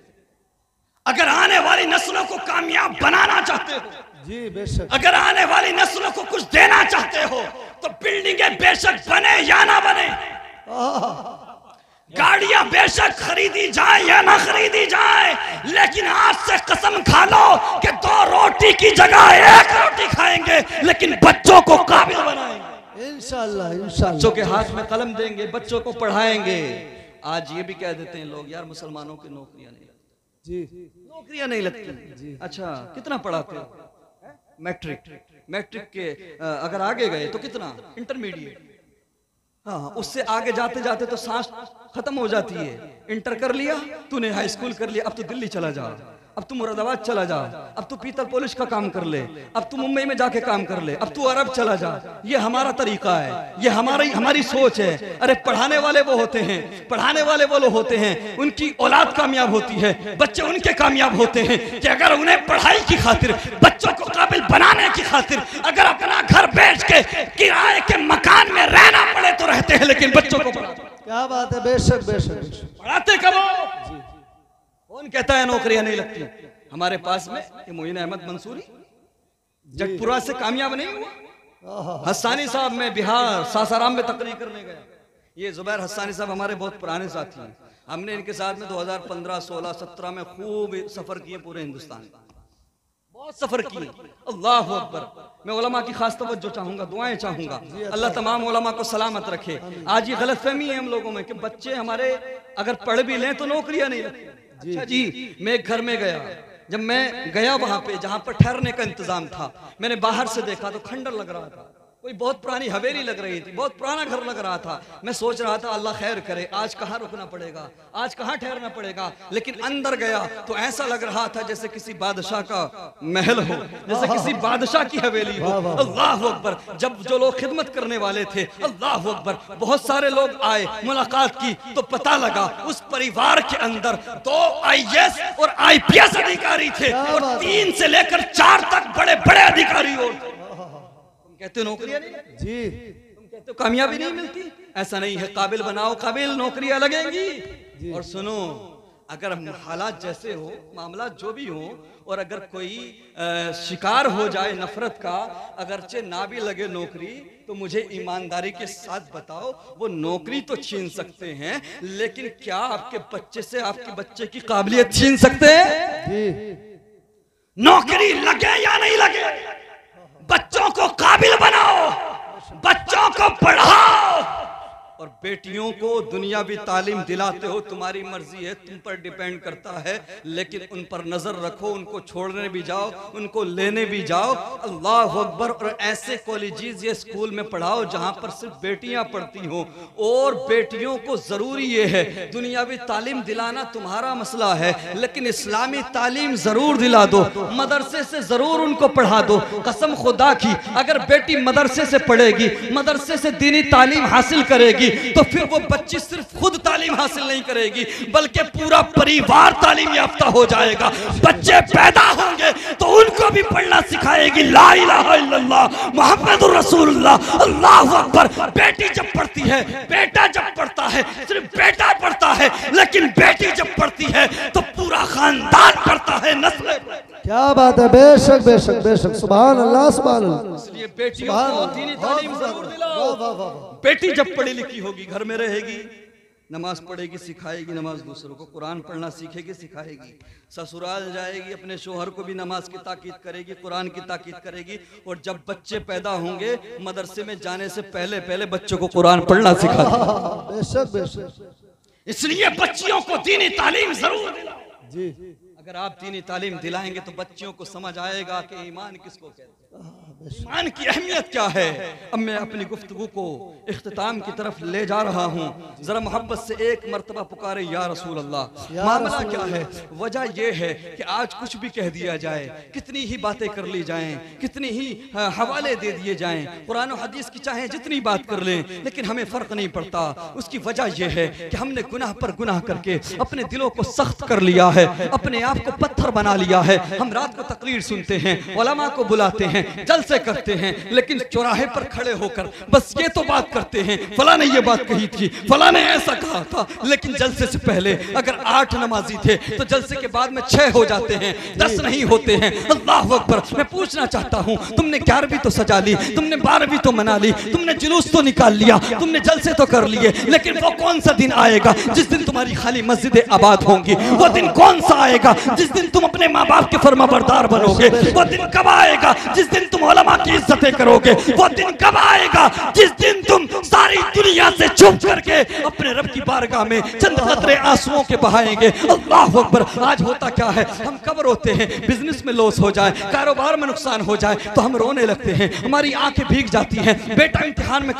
अगर आने वाली नस्लों को कामयाब बनाना चाहते हो, जी बेशक, अगर आने वाली नस्लों को कुछ देना चाहते हो, तो बिल्डिंगें बेशक बने या ना बने, गाड़ियां बेशक खरीदी जाए या ना खरीदी जाए, लेकिन आज से कसम खा लो कि 2 रोटी की जगह 1 रोटी खाएंगे, लेकिन बच्चों को काबिल बनाएंगे। इंशाअल्लाह इंशाअल्लाह। बच्चों के हाथ में कलम देंगे, बच्चों को पढ़ाएंगे। आज ये भी कह देते हैं लोग यार मुसलमानों की नौकरियां नहीं लगती, जी नौकरियां नहीं लगती। अच्छा कितना पढ़ाते हो? मैट्रिक के अगर आगे गए तो कितना, इंटरमीडिएट, हाँ उससे आगे जाते जाते तो सांस खत्म हो जाती है। इंटर कर लिया तूने, हाई स्कूल कर लिया, अब तो दिल्ली चला जा, अब तू मुरादाबाद चला जा, अब तू पीतल पॉलिश का काम कर ले, अब तू मुंबई में जाके काम कर ले, अब तू अरब चला जा। ये हमारा तरीका है, ये हमारी सोच है। अरे पढ़ाने वाले वो होते हैं, पढ़ाने वाले वो लोग होते हैं, उनकी औलाद कामयाब होती है, बच्चे उनके कामयाब होते हैं कि अगर उन्हें पढ़ाई की खातिर, बच्चों को काबिल बनाने की खातिर अगर अपना घर बेच के किराए के मकान में रहना पड़े तो रहते हैं, लेकिन बच्चों को क्या बात है, बेशक बेशक। पढ़ाते कब हो? कौन कहता है नौकरियां नहीं लगती? हमारे पास में ये मोइन अहमद मंसूरी जटपुरा से कामयाब नहीं हुआ। हस्सानी साहब में बिहार सासाराम में तकरीर करने गया। ये जुबैर हस्सानी साहब हमारे बहुत पुराने साथी हैं, हमने इनके साथ में 2015, 16, 17 में खूब सफर किए पूरे हिंदुस्तान में, बहुत सफर किए। अल्लाह अकबर। मैं उलमा की खास तवज्जो चाहूंगा, दुआएं चाहूंगा, अल्लाह तमाम उलमा को सलामत रखे। आज ये गलतफहमी है हम लोगों में कि बच्चे हमारे अगर पढ़ भी लें तो नौकरियां नहीं लगती। अच्छा जी, मैं एक घर में गया, जब मैं गया वहां पे जहां पर ठहरने का इंतजाम था, मैंने बाहर से देखा तो खंडर लग रहा था, कोई बहुत पुरानी हवेली लग रही थी, बहुत पुराना घर लग रहा था। मैं सोच रहा था अल्लाह खैर करे, आज कहाँ रुकना पड़ेगा, आज कहाँ ठहरना पड़ेगा। लेकिन अंदर गया तो ऐसा लग रहा था जैसे किसी बादशाह का महल हो, जैसे किसी बादशाह की हवेली हो। अल्लाह अकबर। जब जो लोग खिदमत करने वाले थे, अल्लाह अकबर, बहुत सारे लोग आए, मुलाकात की तो पता लगा उस परिवार के अंदर 2 IAS और IPS अधिकारी थे और 3 से लेकर 4 तक बड़े बड़े अधिकारी और कहते हो नौकरियां नहीं, जी तुम तो कामयाबी नहीं मिलती। ऐसा नहीं है, काबिल बनाओ, काबिल नौकरियां लगेंगी। और सुनो, अगर हालात जैसे हो, मामला जो भी हो, और अगर कोई शिकार हो जाए नफरत का, अगरचे ना भी लगे नौकरी, तो मुझे ईमानदारी के साथ बताओ, वो नौकरी तो छीन सकते हैं, लेकिन क्या आपके बच्चे से आपके बच्चे की काबिलियत छीन सकते हैं? नौकरी लगे या नहीं लगे, बच्चों को काबिल बनाओ, बच्चों को पढ़ाओ। और बेटियों को दुनियावी तालीम दिलाते हो, तुम्हारी मर्जी है, तुम पर डिपेंड करता है, लेकिन उन पर नजर रखो, उनको छोड़ने भी जाओ, उनको लेने भी जाओ। अल्लाह अकबर। और ऐसे कॉलेजेस या स्कूल में पढ़ाओ जहां पर सिर्फ बेटियां पढ़ती हो। और बेटियों को जरूरी ये है, दुनियावी तालीम दिलाना तुम्हारा मसला है, लेकिन इस्लामी तालीम जरूर दिला दो, मदरसे से जरूर उनको पढ़ा दो। कसम खुदा की, अगर बेटी मदरसे से पढ़ेगी, मदरसे से दीनी तालीम हासिल करेगी, तो फिर वो बच्ची सिर्फ खुद तालीम हासिल नहीं करेगी, बल्कि पूरा परिवार तालीम याफ्ता हो जाएगा। बच्चे पैदा होंगे तो उनको भी पढ़ना सिखाएगी, ला इलाहा इल्लल्लाह मुहम्मदुर रसूलुल्लाह, अल्लाहु अकबर। बेटी जब पढ़ती है, बेटा जब पढ़ता है, सिर्फ बेटा पढ़ता है, लेकिन बेटी जब पढ़ती है तो पूरा खानदान पढ़ता है, नस्ल। क्या बात है, बेशक बेशक बेशक, सुभान अल्लाह सुभान अल्लाह। इसलिए बेटियों को दीनी तालीम जरूर दिलाओ। बेटी जब पढ़ी लिखी होगी, घर में रहेगी, नमाज पढ़ेगी, सिखाएगी नमाज, दूसरों को कुरान पढ़ना सीखेगी, सिखाएगी। ससुराल जाएगी, अपने शोहर को भी नमाज की ताकीद करेगी, कुरान की ताकीद करेगी। और जब बच्चे पैदा होंगे, मदरसे में जाने से पहले पहले बच्चों को कुरान पढ़ना सिखाएगी। बेशक बेशक। इसलिए बच्चियों को दीनी तालीम जरूर दिलाओ। जी, अगर आप दीनी तालीम दिलाएंगे तो बच्चियों को समझ आएगा कि ईमान किसको कहते हैं, ईमान की अहमियत क्या है। अब मैं अपनी गुफ्तगू को इख्तिताम की तरफ ले जा रहा हूँ। जरा मोहब्बत से एक मर्तबा पुकारे, या रसूल अल्लाह। मामला क्या है? वजह यह है कि आज कुछ भी कह दिया जाए, कितनी ही बातें कर ली जाएं, कितनी ही हवाले दे दिए जाएं, कुरान और हदीस की चाहे जितनी बात कर लें, लेकिन हमें फर्क नहीं पड़ता। उसकी वजह यह है कि हमने गुनाह पर गुनाह करके अपने दिलों को सख्त कर लिया है, अपने आप को पत्थर बना लिया है। हम रात को तकरीर सुनते हैं, उलमा को बुलाते हैं, जलसे करते हैं, लेकिन चौराहे पर खड़े होकर बस ये तो बात करते हैं, फला ने ये बात कही थी, फला ने ऐसा कहा था। लेकिन जलसे से पहले अगर 8 नमाजी थे तो जलसे के बाद में 6 हो जाते हैं, 10 नहीं होते हैं। अल्लाह अकबर। मैं पूछना चाहता हूँ, तुमने 11वीं तो सजा ली, तुमने 12वीं तो मना ली, तुमने जुलूस तो निकाल लिया, तुमने जलसे तो कर लिए, लेकिन वो कौन सा दिन आएगा जिस दिन तुम्हारी खाली मस्जिदें आबाद होंगी? वो दिन कौन सा आएगा जिस दिन तुम अपने माँ बाप के फरमाबरदार बनोगे? वो दिन कब आएगा जिस दिन तुम उलमा की इज्जतें करोगे? वो दिन कब आएगा जिस दिन तुम सारी दुनिया से छुप करके अपने रब की बारगाह में चंद कतरे आंसुओं के बहाएंगे? अल्लाह अकबर। आज होता क्या है, हम कब रोते हैं? बिजनेस में लॉस हो जाए, कारोबार में नुकसान हो जाए तो हम रोने लगते हैं, हमारी आंखें भीग जाती हैं। बेटा इम्तिहान में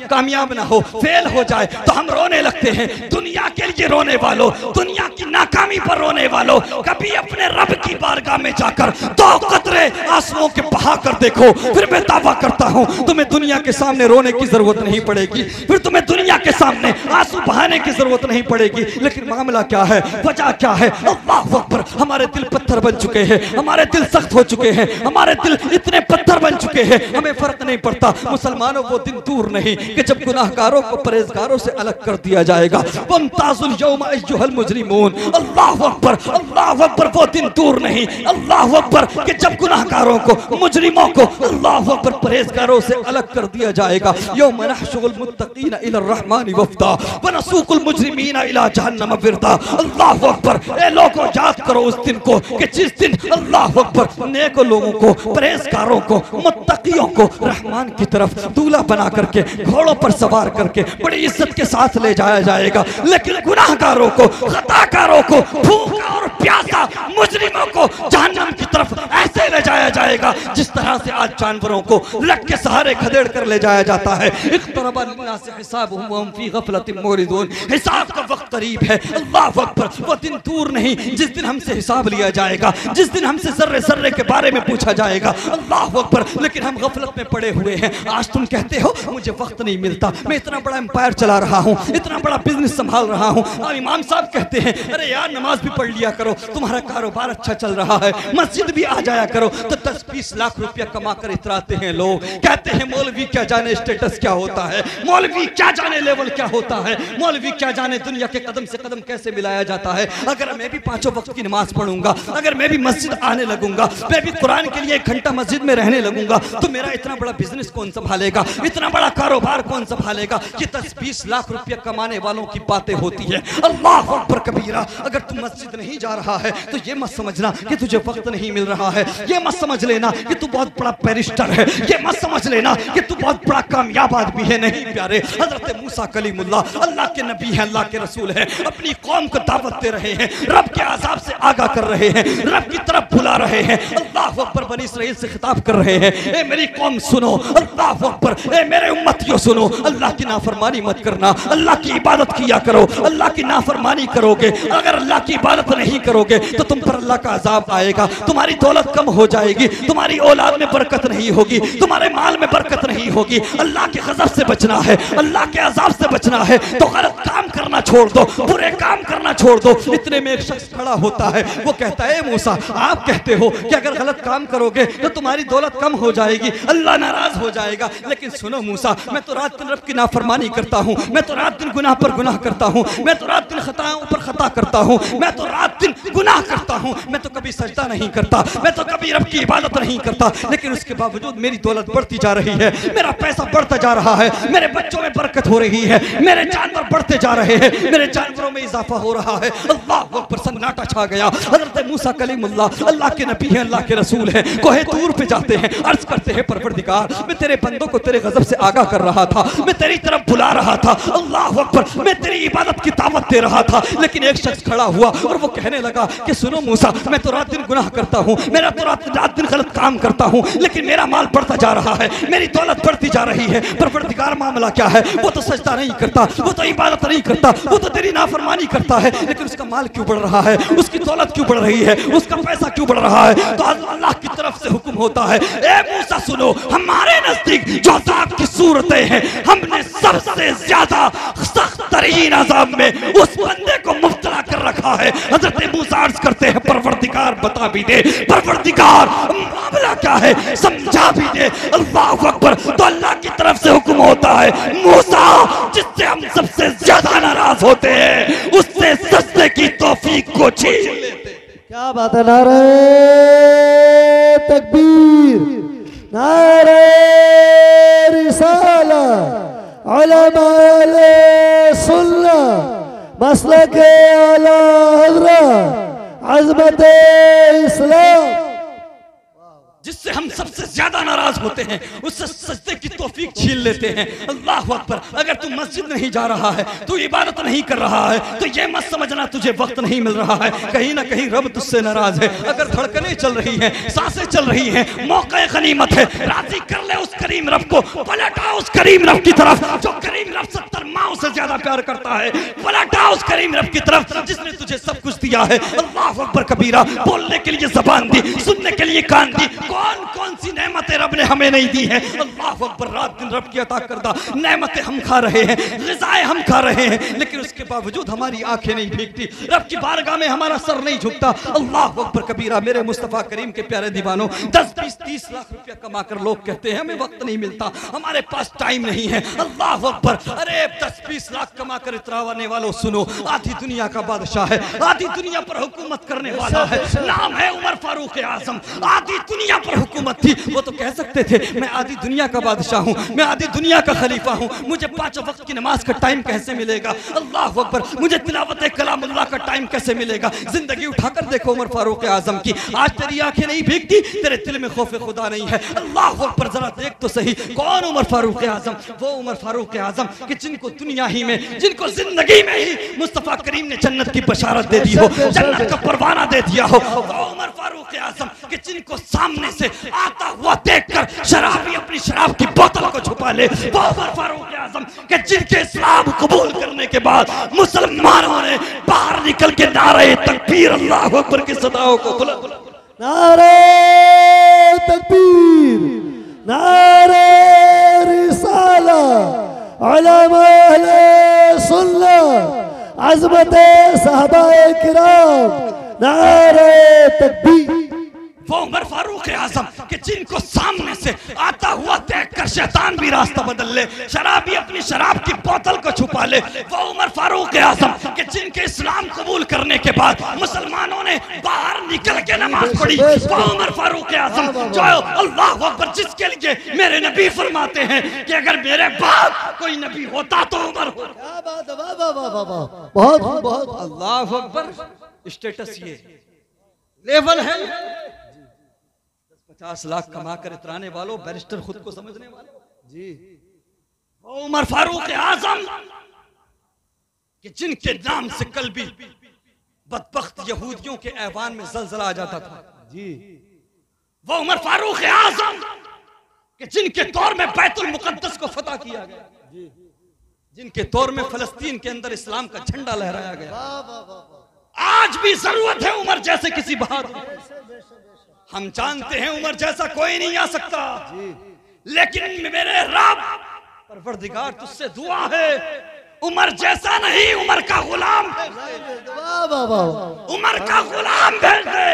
कामयाब ना हो, फेल हो जाए तो हम रोने लगते हैं। दुनिया के लिए रोने वालों, दुनिया की नाकामी पर रोने वालों, कभी अपने रब की बारगाह में जाकर 2 कतरे आंसुओं के बहा कर देखो, फिर मैं दावा करता हूं तुम्हें दुनिया के सामने रोने की जरूरत नहीं पड़ेगी, फिर तुम्हें दुनिया के सामने आंसू बहाने की जरूरत नहीं पड़ेगी। लेकिन मामला क्या है, वजह क्या है? अल्लाह अकबर। हमारे दिल पत्थर बन चुके हैं, हमारे दिल सख्त हो चुके हैं, हमारे दिल इतने पत्थर बन चुके हैं, हमें फर्क नहीं पड़ता। मुसलमानों, वो दिन दूर नहीं कि जब गुनाहगारों को परहेजगारों से अलग कर दिया जाएगा। वमताजुल यौमा अय्युहल मुजरिमून। अल्लाह अकबर, अल्लाह अकबर। वो दिन दूर नहीं, अल्लाह अकबर, कि जब गुनाहगारों को, मुजरिमों को, अल्लाह अकबर, परहेजगारों से अलग कर दिया जाएगा। यौम नहशुरुल मुत्तकीना इला रहमानि वफ्दा व नसूकुल मुजरिमीना इला जहन्नम विरदा। अल्लाह अकबर। ए लोगों, याद करो उस दिन को कि जिस दिन अल्लाह अकबर नेक लोगों को, परहेजगारों को, मुत्तकियों को रहमान की तरफ दूल्हा बना करके, घोड़ों पर सवार करके बड़ी इज्जत के साथ ले जाया जाएगा। लेकिन गुनाहगारों को, खताकारों को, भूखा और प्यासा मुजरिमों को जहन्नम की तरफ ऐसे ले जाया जाएगा जिस तरह से आज जानवरों को लट के सहारे खदेड़ कर ले जाया जाता है। इक़्तरबा लिन्नासि हिसाबुहुम व हुम फी गफलतिन मुरिदून। हिसाब का वक्त करीब है। अल्लाह अकबर। वो दिन दूर नहीं जिस दिन हमसे हिसाब लिया जाएगा, जिस दिन हमसे जर्रे जर्रे के बारे में पूछा जाएगा। अल्लाह अकबर। लेकिन हम गफलत में पड़े हुए हैं। आज तुम कहते हो मुझे वक्त नहीं मिलता, मैं इतना बड़ा एम्पायर चला रहा हूँ, इतना बड़ा बिजनेस संभाल रहा हूँ। और इमाम साहब कहते हैं अरे यार नमाज भी पढ़ लिया करो, तुम्हारा कारोबार अच्छा चल रहा है, मस्जिद भी आ जाया करो। तो 10-20 लाख रुपया कमा कर इतराते हैं लोग, कहते हैं मौलवी क्या जाने स्टेटस क्या होता है, मौलवी क्या जाने लेवल क्या होता है, मौलवी क्या जाने दुनिया के कदम से कदम कैसे मिलाया जाता है। अगर मैं भी 5 वक्त की नमाज पढ़ूंगा, अगर मैं भी मस्जिद आने लगूंगा, मैं भी कुरान के लिए 1 घंटा मस्जिद में रहने लगूंगा, तो मेरा इतना बड़ा बिजनेस कौन संभालेगा, इतना बड़ा कारोबार कौन संभालेगा। ये 10-20 लाख रुपया कमाने वालों की बातें होती है। अल्लाह अकबर कबीरा। अगर तू मस्जिद नहीं जा रहा है तो ये मत समझना कि तुझे वक्त नहीं मिल रहा है, ये मत समझ लेना कि तू बहुत बड़ा बैरिस्टर है, ये मत समझ लेना कि तू बहुत बड़ा कामयाब आदमी है। नहीं प्यारे, हजरत मूसा कलीमुल्लाह अल्लाह के नबी हैं, अल्लाह के रसूल हैं, अपनी कौम को दावत दे रहे हैं, रब के अज़ाब से आगाह कर रहे हैं, रब की तरफ बुला रहे हैं। अल्लाह अकबर बनी इसराइल से खिताब कर रहे हैं, ए मेरी कौम सुनो, अल्लाह अकबर, ए मेरे उम्मतियों सुनो, अल्लाह की नाफरमानी मत करना, अल्लाह की इबादत किया करो। अल्लाह की नाफरमानी करोगे, अगर अल्लाह की इबादत नहीं करोगे तो तुम पर अल्लाह का अज़ाब आएगा, तुम्हारी दौलत कम हो जाएगी, तुम्हारी औलाद में बरकत नहीं होगी, तुम्हारे माल में बरकत नहीं होगी। अल्लाह के गज़ब से बचना है, अल्लाह के अज़ाब से बचना है तो गलत काम करना छोड़ दो, बुरे काम करना छोड़ दो। इतने में एक शख्स खड़ा होता है, वो कहता है मूसा आप कहते हो कि अगर गलत काम करोगे तो तुम्हारी दौलत कम हो जाएगी, अल्लाह नाराज हो जाएगा। लेकिन सुनो मूसा, मैं तो रात दिन रब की नाफरमानी करता हूँ, मैं तो रात दिन गुनाह पर गुनाह करता हूँ, मैं तो रात दिन खताओं पर खता करता हूँ, मैं तो रात दिन गुनाह करता हूँ, मैं तो कभी सजदा नहीं करता, मैं तो कभी रब की इबादत नहीं करता, लेकिन उसके बावजूद मेरी दौलत बढ़ती जा रही है, मेरा पैसा बढ़ता जा रहा है, मेरे बच्चों में बरकत हो रही है, मेरे जानवर बढ़ते जा रहे हैं, मेरे जानवरों में इजाफा हो रहा है। अल्लाह अकबर, सन्नाटा छा गया। हज़रत मूसा कलीमुल्लाह अल्लाह के नबी हैं, अल्लाह के रसूल हैं, कोहे तूर पे जाते हैं, अर्ज करते हैं परवरदिगार मैं तेरे बंदों को तेरे गज़ब से आगाह कर रहा था, मैं तेरी तरफ बुला रहा था, अल्लाह अकबर, मैं तेरी इबादत की दावत दे रहा था। लेकिन एक शख्स खड़ा हुआ और वो कहने लगा कि सुनो मूसा, मैं तो रात दिन गुनाह करता हूँ, मेरा तो रात दिन गलत काम करता हूँ, लेकिन मेरा माल बढ़ता जा रहा है, मेरी दौलत बढ़ती जा रही है। परवरदिगार मामला क्या है? वो तो सजदा नहीं करता, वो तो इबादत नहीं करता, वो तो तेरी नाफरमानी करता है, लेकिन उसका माल क्यों बढ़ रहा है, उसकी दौलत क्यों बढ़ रही है, उसका पैसा क्यों बढ़ रहा है? तो अल्लाह की तरफ से हुक्म होता है, ए मूसा सुनो, हमारे नजदीक जो अज़ाब की सूरतें हैं, हमने सबसे ज्यादा सख्त तरीन अज़ाब में उस बंदे को मुब्तला कर रखा है। हज़रत मूसा अर्ज़ करते हैं परवरदिगार बता भी दे, परवरदिगार मामला क्या है समझा भी दे। अल्लाह अकबर। तो अल्लाह की तरफ से हुक्म होता है, मूसा जिससे हम सबसे ज्यादा नाराज होते हैं उससे सजदे की तौफीक को छीन लेते। क्या बात है, नारे तकबीर, नारे रिसाला, उलमाए सुन्नत, मसलके आला हज़रत, अज़मते इस्लाम। जिससे हम सबसे ज्यादा नाराज होते हैं उससे सजदे की तौफीक छीन लेते हैं। अल्लाह अकबर। अगर तू मस्जिद नहीं जा रहा है, तू इबादत नहीं कर रहा है, तो ये मत समझना तुझे वक्त नहीं मिल रहा है, कहीं ना कहीं रब तुझसे नाराज है। अगर धड़कनें चल रही हैं, सांसें चल रही हैं, मौका गनीमत है, राजी कर ले उस करीम रब को, पलटा उस करीम रब की तरफ जो करीम रब 70 माओं से ज्यादा प्यार करता है, पलटा उस करीम रब की तरफ जिसने तुझे सब कुछ दिया है। अल्लाह अकबर कबीरा। बोलने के लिए ज़बान दी, सुनने के लिए कान दी, कौन कौन सी नेमतें रब ने हमें नहीं दी है। अल्लाह अकबर। रात दिन रब की अता करदा नेमतें हम खा रहे हैं, ग़िज़ाएं हम खा रहे हैं, लेकिन उसके बावजूद हमारी आंखें नहीं भीगती, रब की बारगाह में हमारा सर नहीं झुकता। अल्लाह अकबर कबीरा। मेरे मुस्तफ़ा करीम के प्यारे दीवानों, 10, 20, 30 लाख रुपया कमा कर लोग कहते हैं हमें वक्त नहीं मिलता, हमारे पास टाइम नहीं है। अल्लाह अकबर। अरे 10, 20 लाख कमा कर इतरावाने वालों सुनो, आधी दुनिया का बादशाह है, आधी दुनिया पर हुकूमत करने वाला है, नाम है उमर फारूक आज़म। आधी दुनिया पर हुकूमत थी, वो तो कह सकते थे मैं आधी दुनिया का बादशाह हूँ, मैं आधी दुनिया का खलीफा हूँ, मुझे 5 वक्त की नमाज का टाइम कैसे मिलेगा। अल्लाह अकबर। मुझे तिलावत कलामुल्लाह का टाइम कैसे मिलेगा। जिंदगी उठाकर देखो उमर फारूक आज़म की, आज तेरी आंखें नहीं भीगती, तेरे दिल में खौफ खुदा नहीं है। अल्लाह अकबर। जरा देख तो सही कौन उमर फारूक आज़म, वो उमर फारूक आज़म कि जिनको दुनिया ही में, जिनको जिंदगी में ही मुस्तफ़ा करीम ने जन्नत की बशारत दे दी हो, जन्नत का परवाना दे दिया हो। वो उमर फारूक आज़म कि जिनको सामने से आता हुआ देखकर शराबी अपनी शराब की बोतल को छुपा ले, वो उमर फारूक आज़म कि जिनके इस्लाम कबूल करने के बाद मुसलमानों ने बाहर निकल के नारे तकबीर अल्लाह अकबर की सदाओं को बुलंद, नारे तकबीर, नारे रिसाला, उलमाए सुन्नत, अज़मते सहाबाए किराम, नारे तकबीर। वो उमर फारूक आजम कि जिनको सामने से आता हुआ देखकर शैतान भी रास्ता बदल ले, शराबी अपनी शराब की बोतल को छुपा ले। वो उमर फारूक आजम कि जिनके इस्लाम कबूल करने के बाद मुसलमानों ने बाहर निकल के नमाज पढ़ी। वो उमर फारूक आजम जो अल्लाह अकबर, जिसके लिए मेरे नबी फरमाते हैं कि अगर मेरे बाद कोई नबी होता तो उमर होता। क्या बात है, वाह वाह वाह वाह, बहुत बहुत अल्लाह अकबर। स्टेटस ये लेवल है। 50 लाख कमा कर इतराने वालों, बैरिस्टर खुद को समझने वालों जी। वो उमर फारूक आजम कि जिनके नाम से कल भी बदबख्त यहूदियों के ऐवान में जलजला आ जाता था जी। वो उमर फारूक आजम कि जिनके दौर में बैतुल मुकद्दस को फतह किया गया, जिनके दौर में फलस्तीन के अंदर इस्लाम का झंडा लहराया गया। आज भी जरूरत है उमर जैसे किसी बहादुर। हम जानते हैं उमर जैसा कोई नहीं आ सकता, लेकिन मेरे रब परवरदिगार तुझसे दुआ है, उमर जैसा नहीं, उमर का गुलाम भेज दे। वाह वाह वाह, उमर का गुलाम भेज दे।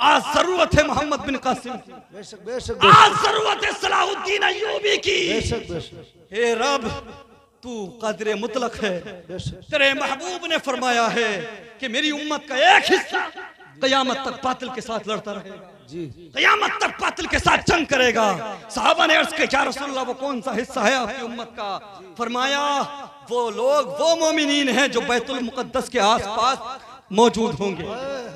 आज जरूरत है मोहम्मद बिन कासिम की, बेशक बेशक, आज जरूरत है सलाहुद्दीन अय्यूबी की। बेशक बेशक, हे रब तू कादिर मुतलक है। तेरे महबूब ने फरमाया है कि मेरी उम्मत का एक हिस्सा कयामत तक बातिल के साथ लड़ता रहेगा जी। कयामत तक बातिल के साथ जंग करेगा। सहाबा ने अर्ज किया, या रसूलल्लाह वो कौन सा हिस्सा है आपकी उम्मत का? फरमाया वो लोग, वो मोमिनीन हैं जो बैतुल मुकद्दस के आसपास मौजूद होंगे,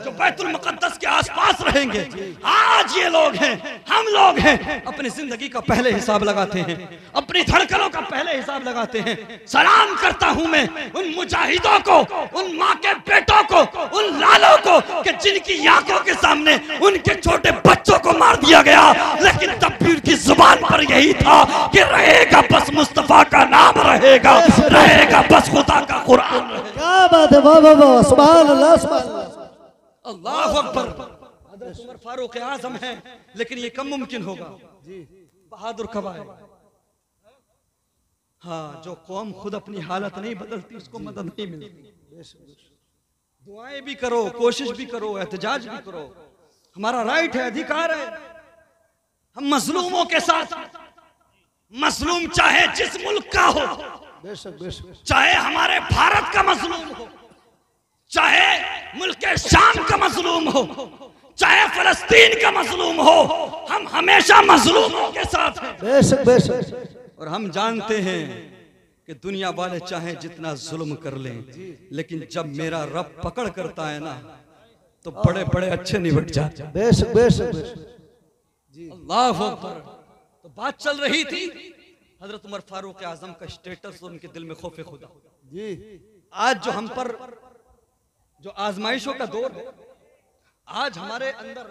जो बैतुल मुकद्दस के आसपास रहेंगे। आज ये लोग हैं, हम लोग हैं, अपनी जिंदगी का पहले हिसाब लगाते हैं, अपनी धड़कनों का पहले हिसाब लगाते हैं। सलाम करता हूं मैं उन मुजाहिदों को, उन माँ के बेटों को, उन लालों को कि जिनकी आंखों के सामने उनके छोटे बच्चों को मार दिया गया, लेकिन तब भी उनकी जुबान पर यही था कि रहेगा बस मुस्तफा का नाम, रहेगा रहेगा बस खुदा का कुरान। क्या बात है, वाह वाह वाह, सुभान अल्लाह सुभान अल्लाह, अल्लाह अकबर। हज़रत उमर फारूक आजम है, लेकिन ये कम मुमकिन होगा। बहादुर कब आए? हाँ, जो कौम खुद अपनी हालत नहीं बदलती उसको मदद नहीं मिलती। दुआएं भी करो, कोशिश भी करो, एहतजाज भी करो, हमारा राइट है, अधिकार है। हम मजलूमों के साथ, मजलूम चाहे जिस मुल्क का हो, बेशक बेशक, चाहे हमारे भारत का मजलूम हो, चाहे मुल्क शाम का मजलूम हो, चाहे फलस्तीन का मजलूम हो, हम हमेशा मजलूमों के साथ हैं। बेशक बेशक। और हम जानते हैं कि दुनिया वाले चाहे जितना जुल्म कर लें, लेकिन जब मेरा रब पकड़ करता है ना, तो बड़े बड़े अच्छे निपट जाते हैं। बेशक बेशक बेशक। अल्लाह अकबर। तो बात चल रही थी हजरत उमर फारूक आजम का स्टेटस, उनके दिल में खौफ खुदा जी। आज जो हम पर जो आजमाइशों का दौर है, आज हमारे अंदर,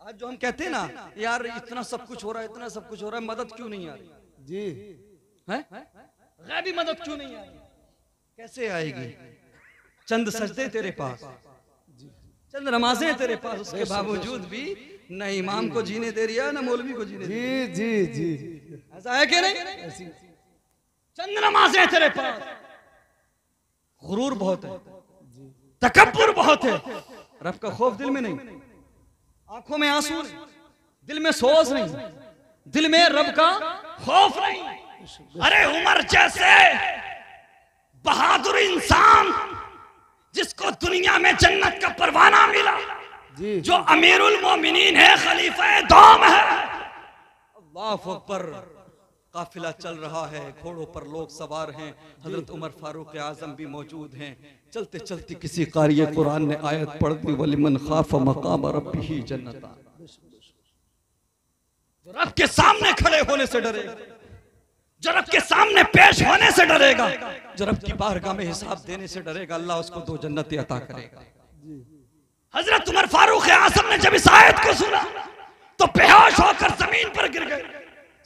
आज जो हम कहते हैं ना यार इतना सब कुछ हो रहा है, इतना सब कुछ हो रहा है, मदद क्यों नहीं आ रही जी है? गैबी मदद क्यों नहीं आ रही? कैसे आएगी? चंद सजदे तेरे पास, चंद नमाजें तेरे पास, उसके बावजूद भी न इमाम को जीने दे रही है, न मौलवी को जीने दे रही जी जी जी। ऐसा है कि नहीं? चंद नमाजें तेरे पास, गुरूर बहुत है, तकब्बुर बहुत है, रब का खौफ दिल में नहीं, आंखों में आंसू नहीं, दिल में सोच नहीं, दिल में रब का खौफ नहीं। अरे उमर जैसे बहादुर इंसान जिसको दुनिया में जन्नत का परवाना मिला, जो अमीरुल मोमिनीन है, खलीफा दौम है, अल्लाह अकबर। काफिला चल रहा है, घोड़ों पर लोग सवार हैं, हजरत उमर फारूक आजम भी मौजूद हैं। चलते चलते किसी क़ारिए कुरान ने आयत पढ़ दी, वलिमन खाफ मकाम रब्बिही जन्नता। जो रब के सामने खड़े होने से डरेगा, जो रब के सामने पेश होने से डरेगा, जो रब की बारगाह में हिसाब देने से डरेगा, अल्लाह उसको 2 जन्नतें अता करेगा। हजरत उमर फारूक आजम ने जब इस आयत को सुना तो बेहोश होकर जमीन पर गिर गए।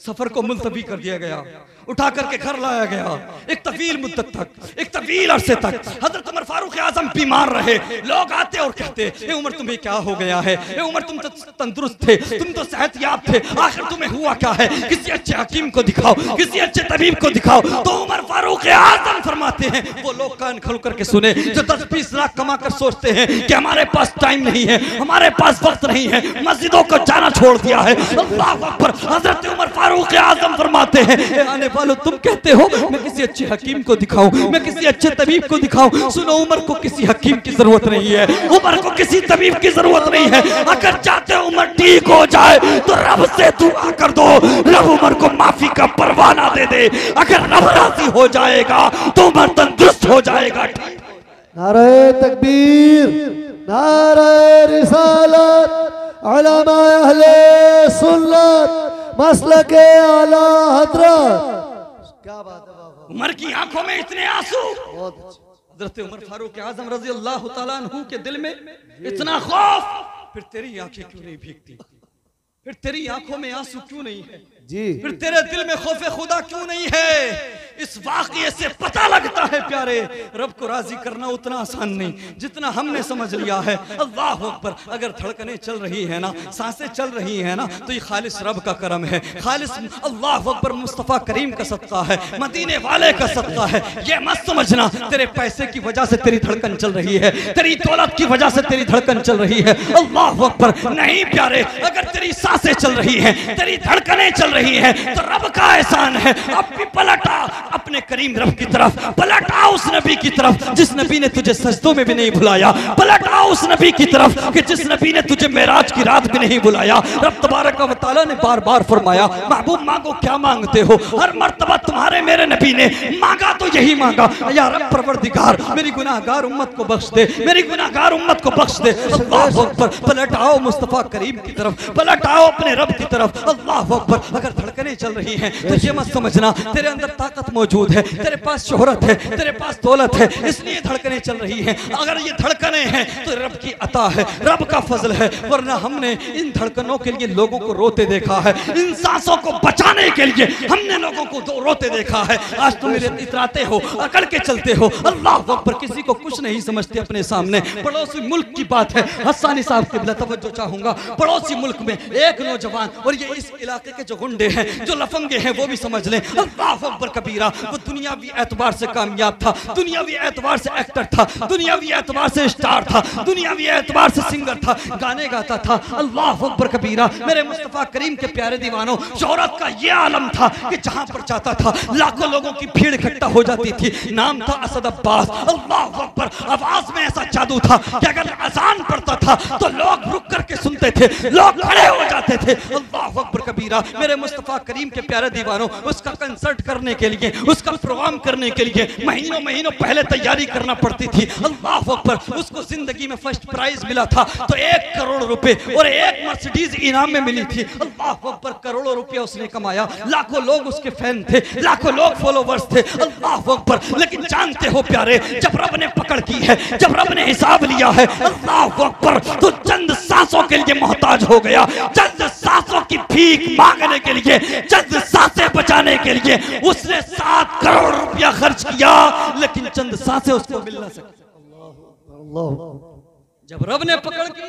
सफर को मुलतवी कर दिया गया, उठा करके घर लाया गया। एक तवील मुद्दत तक, एक तवील अरसे तक हजरत उमर फारूक आजम बीमार रहे। लोग आते और कहते, ए उमर तुम्हें क्या हो गया है? ए उमर तुम तो तंदुरुस्त थे, तुम तो सेहतयाब थे, आखिर तुम्हें हुआ क्या है? किसी अच्छे हकीम को दिखाओ, किसी अच्छे तबीब को दिखाओ। तो उमर फारूक आजम फरमाते हैं, वो लोग कान खोल करके सुने जो 10-20 लाख कमा कर सोचते हैं कि हमारे पास टाइम नहीं है, हमारे पास वक्त नहीं है, मस्जिदों को जाना छोड़ दिया है। अल्लाह अकबर। हजरत उमर फारूक आजम फरमाते हैं, आने वालों तुम कहते हो मैं किसी अच्छे हकीम को दिखाऊं, मैं किसी अच्छे तबीब को दिखाऊं। सुनो, उमर को किसी हकीम की जरूरत नहीं है, उमर को किसी तबीब की जरूरत नहीं है। अगर चाहते हो उमर ठीक हो जाए तो रब से दुआ कर दो, रब उमर को माफी का परवाना दे दे। अगर रब राजी हो जाएगा तो उमर तंदुरुस्त हो जाएगा। नारे तकबीर, नारे रिसालत, उलमा अहले सुन्नत, मसलके आला हजरत। क्या बात है बाबा। उमर की आंखों में इतने आंसू, बहुत अच्छा। हजरत उमर फारूक आजम रजी अल्लाह तआला अन्हु के दिल में इतना खौफ। फिर तेरी आंखें क्यों नहीं भीगती? फिर तेरी आंखों में आंसू क्यों नहीं है जी? फिर तेरे दिल में खौफे खुदा क्यों नहीं है? इस वाक़ये से पता लगता है प्यारे, रब को राजी करना उतना आसान नहीं जितना हमने समझ लिया है। अल्लाह अकबर। अगर धड़कनें चल रही है ना, सांसें चल रही है ना, तो ये खालिस रब का करम है, खालिस अल्लाह अकबर मुस्तफ़ा करीम का सदका है, मदीने वाले का सदका है। ये मत समझना तेरे पैसे की वजह से तेरी धड़कन चल रही है, तेरी दौलत की वजह से तेरी धड़कन चल रही है। अल्लाह अकबर। नहीं प्यारे, अगर तेरी सांसें चल रही हैं, तेरी धड़कनें चल रही हैं, तो रब का एहसान है। अब भी पलटा अपने करीम रब की तरफ, पलटा उस नबी की तरफ जिस नबी ने तुझे सजदों में भी नहीं बुलाया, पलटा उस नबी की तरफ कि जिस नबी ने तुझे मेराज की रात भी नहीं बुलाया। रब तबारक व तआला ने बार बार फरमाया, महबूब मांगो क्या मांगते हो। हर मर्तबा तुम्हारे मेरे नबी ने मांगा तो यही मांगा, या रब परवरदिगार मेरी गुनाहगार उम्मत को बख्श दे, मेरी गुनाहगार उम्मत को बख्श दे। अल्लाह अकबर। पलट आओ मुस्तफ़ा करीम की तरफ, पलट आओ अपने रब की तरफ। अल्लाह अकबर। अगर धड़कनें चल रही हैं तो ये मत समझना तेरे अंदर ताकत मौजूद है, तेरे पास शोहरत है, तेरे पास दौलत है, इसलिए धड़कनें चल रही हैं। अगर ये धड़कनें हैं तो रब की अता है, रब का फजल है, वरना हमने इन धड़कनों के लिए लोगों को रोते देखा है, इन सांसों को बचाने के लिए हमने लोगों को रोते देखा है। आज तुम मेरे इतराते हो, अकड़ के चलते हो। अल्लाह अकबर। किसी को कुछ नहीं समझते अपने सामने। पड़ोसी मुल्क की बात है, हस्सानी साहब की तवज्जो चाहूंगा। पड़ोसी मुल्क में एक नौजवान, और ये इस इलाके के जो गुंडे हैं, जो लफंगे हैं, वो भी समझ लें, अल्लाह अकबर कबीरा, वो दुनियावी एतबार से कामयाब था, दुनियावी एतबार से एक्टर था, दुनियावी एतबार से स्टार था, दुनियावी एतबार से सिंगर था, गाने गाता था। अल्लाह अकबर कबीरा। मेरे मुस्तफ़ा करीम के प्यारे दीवानों, शोहरत का ये आलम था कि जहां पर जाता था लाखों लोगों की भीड़ इकट्ठा हो जाती थी। नाम था असद अब्बास। अल्लाह अकबर। आवाज में ऐसा जादू था कि अगर अजान पड़ता था तो लोग रुक करके सुनते थे, लोग खड़े हो जाते थे। अल्लाह अकबर कबीरा। मेरे मुस्तफ़ा करीम के प्यारे दीवानों, उसका कंसर्ट करने के लिए, उसका प्रोग्राम करने के लिए महीनों महीनों पहले तैयारी करना पड़ती थी। अल्लाह अकबर। उसको जिंदगी में फर्स्ट प्राइज मिला था तो 1 करोड़ रुपए और 1 मर्सिडीज इनाम में मिली थी। अल्लाह अकबर। करोड़ों रुपया उसने कमाया, लाखों लोग उसके फैन थे, लाखों लोग फॉलोवर्स थे। अल्लाह अकबर। लेकिन जानते हो प्यारे, जब रब ने पकड़ की है, जब रब ने हिसाब लिया है, अल्लाह अकबर, तो चंद सांसों के लिए मोहताज हो गया, चंद सांसों की भीख मांगने के लिए, चंद सांसें बचाने के लिए उसने 7 करोड़ रुपया खर्च किया, लेकिन चंद सांसें उसको मिल ना सकी। जब रब ने पकड़ की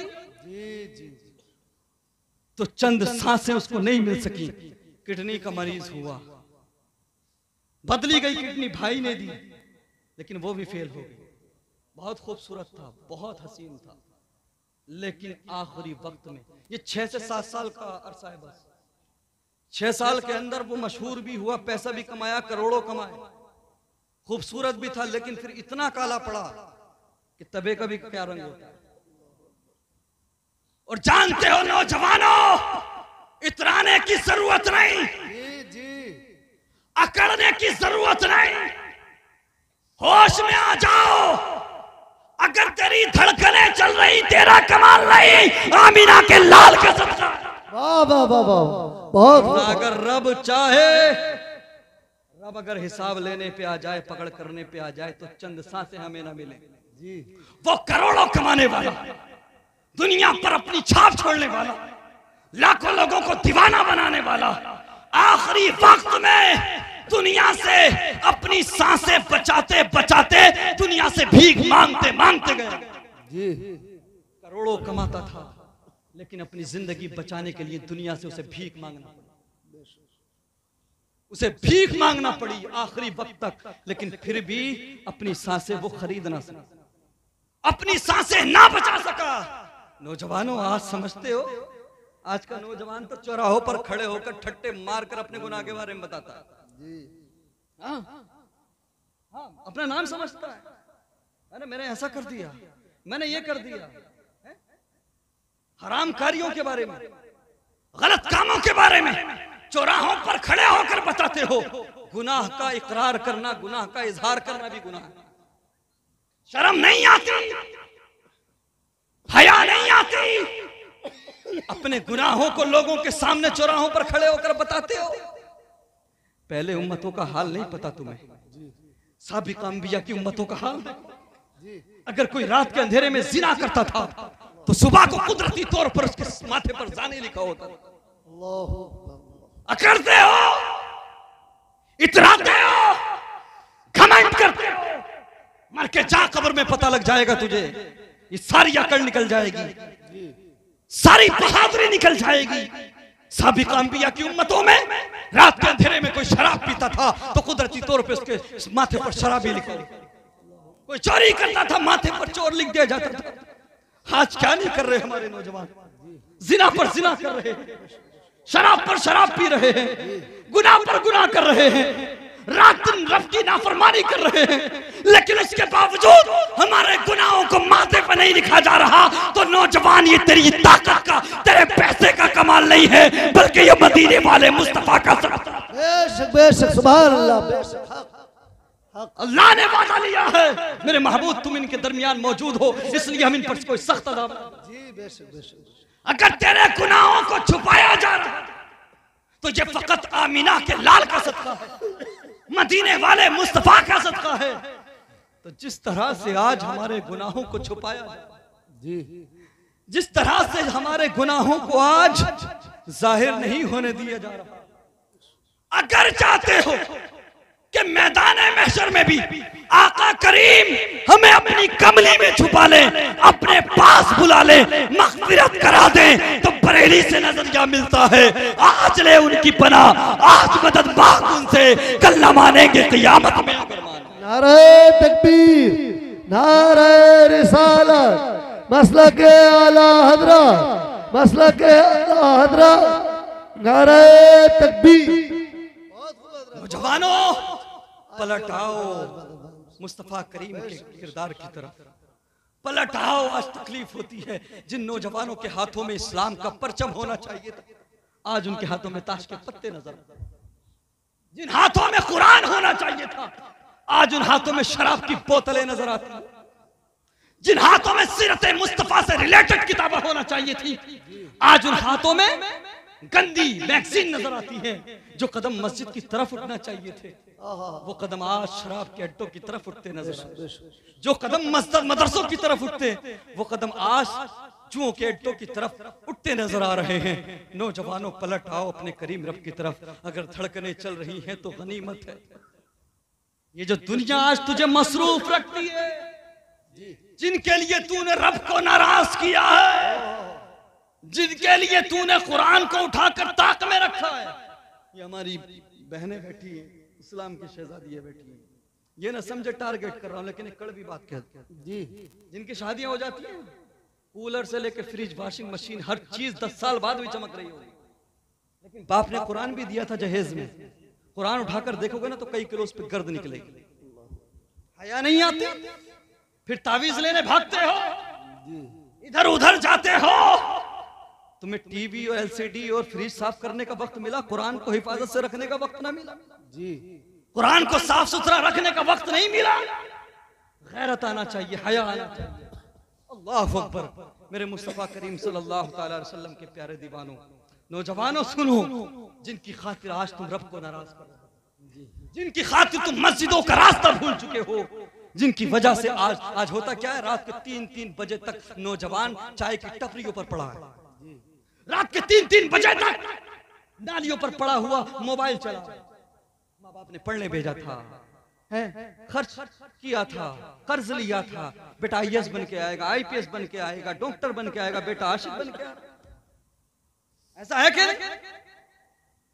तो चंद सांसें उसको नहीं मिल सकी। किडनी का मरीज हुआ, बदली गई किडनी भाई ने दी, लेकिन वो भी फेल हो गई। बहुत खूबसूरत था, बहुत हसीन था, लेकिन आखिरी वक्त में, ये 6 से 7 साल का अरसा है बस, 6 साल के अंदर वो मशहूर भी हुआ, पैसा भी कमाया, करोड़ों कमाए, खूबसूरत भी था, लेकिन फिर इतना काला पड़ा कि तबे का भी क्या रंग होता है। और जानते हो नौजवानों, इतराने की जरूरत नहीं, अकड़ने की जरूरत नहीं, होश में आ जाओ। अगर तेरी धड़कनें चल रही, तेरा कमाल नहीं, आमीना के लाल का सदका। वाह वाह वाह वाह, बहुत। अगर रब चाहे, रब अगर हिसाब लेने पे आ जाए, पकड़ करने पे आ जाए, तो चंद सांसें हमें ना मिले जी। वो करोड़ों कमाने वाला, दुनिया पर अपनी छाप छोड़ने वाला, लाखों लोगों को दीवाना बनाने वाला, आखिरी वक्त में दुनिया से अपनी सांसें बचाते बचाते दुनिया से भीख मांगते मांगते गए। करोड़ों कमाता था लेकिन अपनी जिंदगी बचाने के लिए दुनिया से उसे भीख मांगना पड़ी, उसे भीख मांगना पड़ी आखिरी वक्त तक। लेकिन फिर भी अपनी सांसें वो खरीद ना सका, अपनी सांसें ना बचा सका। नौजवानों आज समझते हो, आज का नौजवान तो चौराहों पर खड़े होकर ठट्टे मारकर अपने गुनाह के बारे में बताता है। हाँ, अपना नाम समझता है, अरे मैंने ऐसा कर दिया, मैंने ये कर दिया। हराम कारियों के बारे में, गलत कामों के बारे में चौराहों पर खड़े होकर बताते हो। गुनाह का इकरार करना, गुनाह का इजहार करना भी गुनाह है। शर्म नहीं आती, हया नहीं आती, अपने गुनाहों को लोगों के सामने चौराहों पर खड़े होकर बताते हो। पहले उम्मतों का हाल नहीं पता तुम्हें, साबिक़ अंबिया की उम्मतों का हाल देखो। अगर कोई रात के अंधेरे में जिना करता था तो सुबह को कुदरती तौर पर उसके माथे पर जाने लिखा होता था। अकड़ते हो, इतराते हो, घमंड करते हो, मर के जा कब्र में पता लग जाएगा तुझे। ये सारी अकड़ निकल जाएगी, सारी बहादुरी निकल जाएगी। साबिक़ अंबिया की उम्मतों में रात के अंधेरे में कोई शराब पीता था तो कुदरती तौर पे उसके माथे पर शराब ही लिखा, कोई चोरी करता था माथे पर चोर लिख दिया जाता था। आज क्या नहीं कर रहे हमारे नौजवान, जिना पर जिना कर रहे हैं, शराब पर शराब पी रहे हैं, गुनाह पर गुनाह कर रहे हैं, रात दिन रब की नाफरमानी कर रहे हैं। लेकिन उसके बावजूद हमारे गुनाहों को माथे पर नहीं लिखा जा रहा। तो नौजवान, ये तेरी ताकत का, तेरे पैसे का कमाल नहीं है, बल्कि ये मदीने वाले मुस्तफा का सबब। बेशक बेशक, सुभान अल्लाह, बेशक अल्लाह ने वादा लिया है। मेरे महबूब तुम इनके दरमियान मौजूद हो, इसलिए हम इन पर कोई सख्त अज़ाब। जी बेशक बेशक। अगर तेरे गुनाहों को छुपाया जा रहा है तो ये फकत आमीना के लाल का सदका है, मदीने वाले मुस्तफा का सदका है। तो जिस तरह से आज हमारे गुनाहों को छुपाया जी, जिस तरह से हमारे गुनाहों को आज जाहिर नहीं होने दिया जा रहा, अगर चाहते हो कि मैदान महशर में भी आका करीम हमें अपनी कमली में छुपा ले, अपने पास बुला ले, मग़फ़िरत करा दे, तो बरेली से नजरिया मिलता है। आज ले उनकी पनाह, आज मदद मांग उनसे, कल न मानेंगे क़यामत में। नारे तकबीर, नारे रिसालत, मसलक आला हज़रत, मसलक आला हज़रत, नारे तकबीर। नौजवानों, पलट आओ मुस्तफा करीम के किरदार की तरफ, पलट आओ। आज तकलीफ होती है, जिन नौजवानों के हाथों में इस्लाम का परचम होना चाहिए था, आज उनके हाथों में ताश के पत्ते नजर आते हैं। जिन हाथों में कुरान होना चाहिए था, आज उन हाथों में शराब की बोतलें नजर आती हैं। जिन हाथों में सीरत मुस्तफा से रिलेटेड किताबें होना चाहिए थी, आज उन हाथों में गंदी मैगजीन नजर आती है। जो कदम मस्जिद की तरफ उठना चाहिए थे, वो कदम आज शराब के अड्डों की तरफ उठते नजर आते। जो कदम मदरसों की तरफ उठते, वो कदम आज जुओं के अड्डों की तरफ उठते नजर आ रहे हैं। नौजवानों, पलट आओ अपने करीम रब की तरफ। अगर धड़कनें चल रही हैं तो गनीमत है। ये जो दुनिया आज तुझे मसरूफ रखती है, जिनके लिए तूने रब को नाराज किया है, जिनके लिए तूने कुरान को उठाकर ताक में रखा है, ये हमारी बहनें बैठी हैं, इस्लाम की शहजादियां बैठी हैं। ये ना समझे टारगेट कर रहा हूं, लेकिन एक कड़वी बात कहते हैं जी, जिनकी शादियां हो जाती हैं, कूलर से लेकर फ्रिज, वॉशिंग मशीन, हर चीज 10 साल बाद भी चमक रही होगी, लेकिन बाप ने कुरान भी दिया था जहेज में। कुरान उठाकर देखोगे ना तो कई किलो उस पर गर्द निकलेगी। हया नहीं आती, फिर तावीज लेने भागते हो, इधर उधर जाते हो। तुम्हें टीवी और एलसीडी और फ्रिज साफ करने का वक्त मिला, कुरान को हिफाजत से रखने का वक्त ना मिला जी, कुरान को साफ सुथरा रखने का वक्त नहीं मिला। गैरत आना चाहिए, हया आना चाहिए। अल्लाहु अकबर। मेरे मुस्तफा करीम सल्लल्लाहु अलैहि वसल्लम के प्यारे दीवानों, नौजवानों सुनो, जिनकी खातिर आज तुम रब को नाराज कर रहे हो, जिनकी खातिर तुम मस्जिदों का रास्ता भूल चुके हो, जिनकी वजह से आज होता क्या है, रात के 3-3 बजे तक नौजवान चाय की टपरियों पर पड़ा है। रात के 3-3 बजे तक नालियों पर पड़ा हुआ मोबाइल चला, माँ बाप ने पढ़ने भेजा था, है खर्च किया था, कर्ज लिया था, बेटा आईएएस बन के आएगा, आईपीएस बन के आएगा, डॉक्टर बन के आएगा, बेटा आशिक बन के आएगा। ऐसा है कि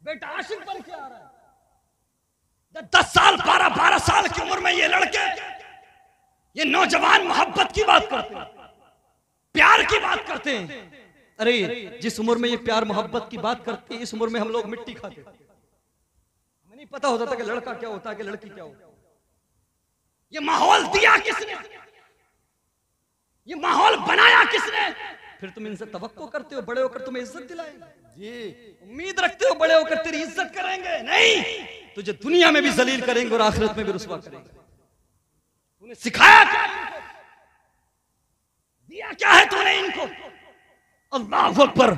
बेटा आशिक बन के आ रहा है। 10 साल 12 साल की उम्र में ये लड़के, ये नौजवान मोहब्बत की बात करते हैं, प्यार की बात करते हैं। अरे जिस उम्र में ये प्यार मोहब्बत की बात करते हैं, इस उम्र में हम लोग मिट्टी खाते, हमें नहीं पता होता था कि लड़का क्या होता है कि लड़की क्या होता है। ये माहौल दिया किसने, ये माहौल बनाया किसने? फिर तुम इनसे तवक्को करते हो बड़े होकर तुम्हें इज्जत दिलाएंगे जी, उम्मीद रखते हो बड़े होकर तेरी इज्जत करेंगे? नहीं, तुझे दुनिया में भी जलील करेंगे और आखिरत में भी रुसवा करेंगे। तूने सिखाया क्या इनको? दिया क्या है तूने इनको? अल्लाह अकबर।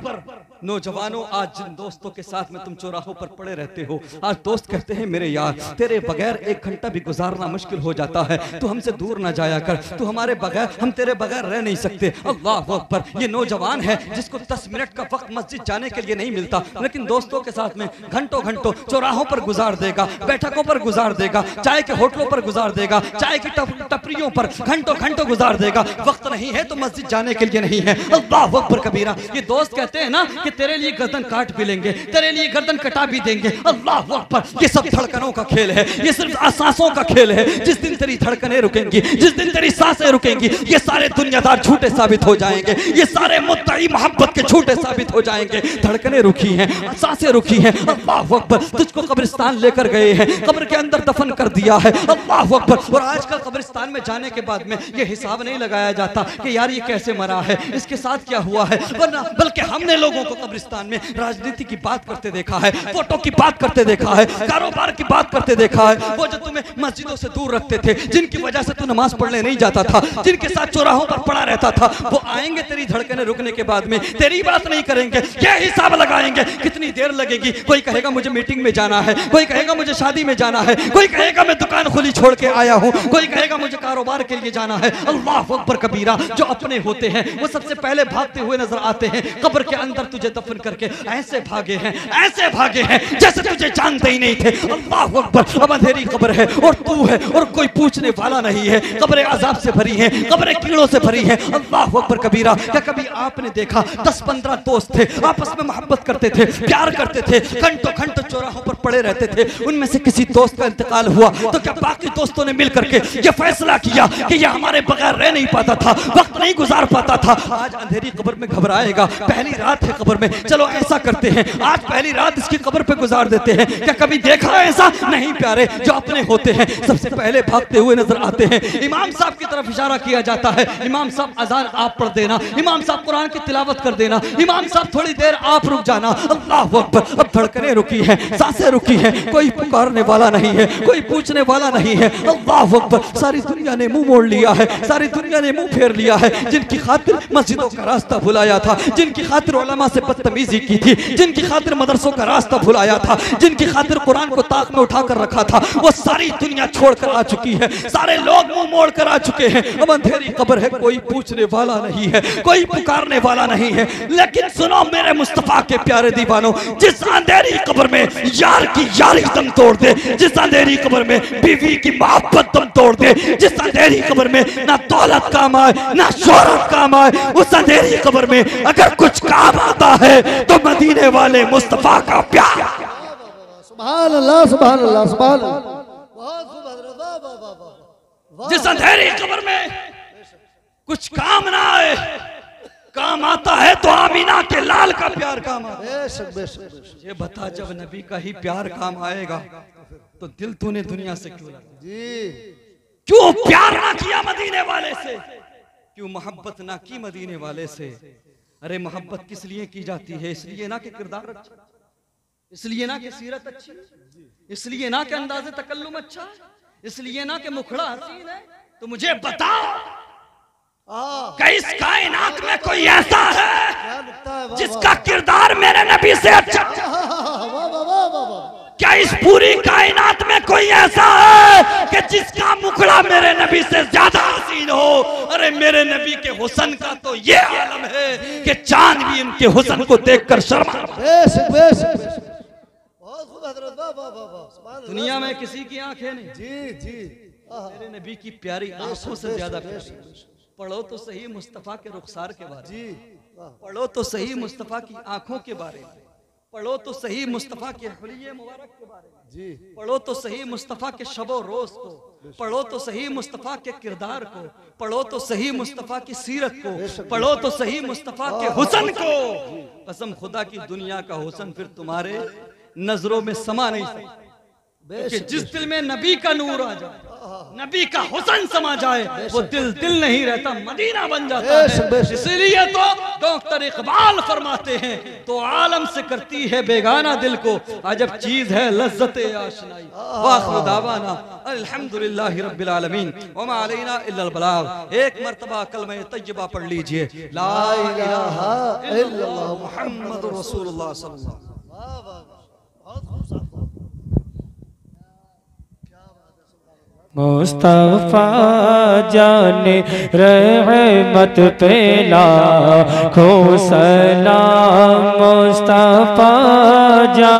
नौजवानों, आज जिन दोस्तों के साथ में तुम चौराहों पर पड़े रहते हो, आज दोस्त कहते हैं मेरे यार तेरे बगैर 1 घंटा भी गुजारना मुश्किल हो जाता है, तू हमसे दूर ना जाया कर, तू हमारे बगैर, हम तेरे बगैर रह नहीं सकते। अल्लाह अकबर। ये नौजवान है जिसको 10 मिनट का वक्त मस्जिद जाने के लिए नहीं मिलता, लेकिन दोस्तों के साथ में घंटों घंटों चौराहों पर गुजार देगा, बैठकों पर गुजार देगा, चाय के होटलों पर गुजार देगा, चाय की टपरियों पर घंटों घंटों गुजार देगा। वक्त नहीं है तो मस्जिद जाने के लिए नहीं है। अल्लाह अकबर कबीरा। ये दोस्त कहते हैं ना कि तेरे लिए गर्दन काट भी लेंगे, तेरे लिए गर्दन कटा भी देंगे। अल्लाह अकबर। ये सब धड़कनों का खेल है, ये सिर्फ सांसों का खेल है। जिस दिन तेरी धड़कनें रुकेंगी, जिस दिन तेरी सांसें रुकेंगी, ये सारे दुनियादार झूठे साबित हो जाएंगे, ये सारे मुद्दई मोहब्बत के झूठे साबित हो जाएंगे। धड़कनें रुकी हैं, सांसें रुकी हैं। अल्लाह अकबर। तुझको कब्रिस्तान लेकर गए हैं, कब्र के अंदर दफन कर दिया है। अल्लाह अकबर। और आजकल कब्रिस्तान में जाने के बाद में ये हिसाब नहीं लगाया जाता कि यार ये कैसे मरा है, इसके साथ क्या हुआ है, वरना बल्कि हमने लोगों को कब्रिस्तान में राजनीति की बात करते देखा है, फोटो की बात करते देखा है, कारोबार की बात करते देखा है। वो जो तुम्हें मस्जिदों से दूर रखते थे, जिनकी वजह से तू नमाज पढ़ने नहीं जाता था, जिनके साथ चौराहों पर पड़ा रहता था, वो आएंगे तेरी धड़कनें रुकने के बाद में, तेरी बात नहीं करेंगे, क्या हिसाब लगाएंगे कितनी देर लगेगी। कोई कहेगा मुझे मीटिंग में जाना है, कोई कहेगा मुझे शादी में जाना है, कोई कहेगा मैं दुकान खुली छोड़ के आया हूँ, कोई कहेगा मुझे कारोबार के लिए जाना है। अल्लाह अकबर कबीरा। जो अपने होते हैं वो सबसे पहले भागते हुए नजर आते हैं, कब्र के अंदर तुझे दफन करके ऐसे भागे हैं, ऐसे भागे हैं जैसे तुझे जानते ही नहीं थे। अल्लाह अकबर। अब अंधेरी कब्र है और तू है और कोई पूछने वाला नहीं है। कब्रें अजाब से भरी हैं, कब्रें कीड़ों से भरी हैं। अल्लाह अकबर कबीरा। क्या कभी आपने देखा 10-15 दोस्त थे, आपस में मोहब्बत करते थे, प्यार करते थे, घंटों घंटों चौराहों पर पड़े रहते थे, उनमें से किसी दोस्त का इंतकाल हुआ तो क्या बाकी दोस्तों ने मिल करके ये फैसला किया कि ये हमारे बगैर रह नहीं पाता था, वक्त नहीं गुजार पाता था, आज अंधेरी कब्र में घबराएगा, पहली रात है कब्र में, चलो ऐसा करते हैं आज पहली रात इसकी कब्र पे गुजार देते हैं। क्या कभी देखा ऐसा? नहीं प्यारे। जो अपने होते हैं सबसे पहले भागते हुए नजर आते हैं। इमाम साहब की तरफ इशारा किया जाता है, इमाम साहब अजान आप पढ़ देना, इमाम साहब कुरान की तिलावत कर देना, इमाम साहब थोड़ी देर आप रुक जाना। अल्लाह अकबर। अब धड़कनें रुकी हैं, सांसें रुकी हैं, कोई पुकारने वाला नहीं है, कोई पूछने वाला नहीं है। अल्लाह अकबर। सारी दुनिया ने मुंह मोड़ लिया है, सारी दुनिया ने मुंह फेर लिया है। जिनकी खातिर मस्जिदों का रास्ता भुलाया था, जिनकी खातिर उलमा से बदतमीजी की थी, जिनकी खातिर मदरसों का रास्ता भुलाया था, जिनकी खातिर कुरान को ताक में उठाकर रखा था, वो सारी दुनिया छोड़कर आ चुकी है, सारे लोग मुंह मोड़ कर आ चुके हैं। अब अंधेरी कब्र है, कोई पूछने वाला नहीं है, कोई पुकारने वाला नहीं है। लेकिन सुनो मेरे मुस्तफा के प्यारे दीवानों, जिस अंधेरी कब्र में यार की यारी दम तोड़ दे, जिस अंधेरी कब्र में बीवी की मोहब्बत दम तोड़ दे, जिस अंधेरी कब्र में ना दौलत काम आए ना शोहरत काम आए, उस अंधेरी कब्र में अगर कुछ काम आता है तो मदीने वाले मुस्तफा का प्यार। सुभान अल्लाह, सुभान अल्लाह, सुभान अल्लाह। जिस अंधेरी कब्र में कुछ काम ना आए, काम आता है तो आमीना के लाल का प्यार काम आता है। बेशक बेशक बेशक। ये बता, जब नबी का ही प्यार काम आएगा तो दिल तूने दुनिया से क्यों लगा जी? क्यों प्यार ना किया मदीने वाले से, क्यों मोहब्बत ना की मदीने वाले से? अरे मोहब्बत किस लिए की जाती है? इसलिए ना कि किरदार अच्छा, इसलिए ना कि सीरत अच्छी, इसलिए ना कि अंदाज़े तकल्लुम अच्छा, इसलिए ना कि मुखड़ा हसीन है। तो मुझे बताओ कि इस कायनात में कोई ऐसा है जिसका किरदार मेरे नबी से अच्छा? क्या इस पूरी कायनात में कोई ऐसा है कि जिसका मुखड़ा मेरे नबी से ज्यादा हसीन हो? अरे मेरे नबी के हुस्न का तो ये आलम है कि चांद भी इनके हुस्न को देखकर शर्मा। बेशक बेशक। बहुत खूब हजरत, वाह वाह वाह वाह, सुभान अल्लाह। दुनिया में किसी की आंखें नहीं, जी जी, आहा, मेरे नबी की प्यारी आंखों से ज्यादा प्यारी। पढ़ो तो सही मुस्तफ़ा के रुखसार के बारे में, जी वाह, पढ़ो तो सही मुस्तफ़ा की आंखों के बारे में, पढ़ो तो सही मुस्तफ़ा के हुलिये मुबारक के बारे में, जी पढ़ो तो सही मुस्तफ़ा के शबो रोज को, पढ़ो तो सही मुस्तफ़ा के किरदार को, पढ़ो तो सही मुस्तफ़ा की सीरत को, पढ़ो तो सही मुस्तफ़ा के हुस्न को। कसम खुदा की दुनिया का हुस्न फिर तुम्हारे नजरों में समा नहीं सकता, क्योंकि जिस दिल में नबी का नूर आ जाए, नबी का हुस्न समा जाए, वो दिल दिल नहीं रहता, मदीना बन जाता है। इसलिए तो डॉक्टर इकबाल फरमाते हैं, तो आलम से करती है बेगाना दिल को, अजब चीज है लज्जते आशनाई। वाखिर दावाना अल्हम्दुलिल्लाहि रब्बिल आलमीन व मा अलैना इल्लल बलाग। एक मर्तबा कलमे तय्यबा पढ़ लीजिए, ला इलाहा इल्लल्लाह मुहम्मदुर रसूलुल्लाह सल्लल्लाहु अलैहि वसल्लम। वाह वाह वाह, बहुत खूब साहब। मुस्तफा जाने रहमत पे लाखों सलाम, मुस्तफा जाने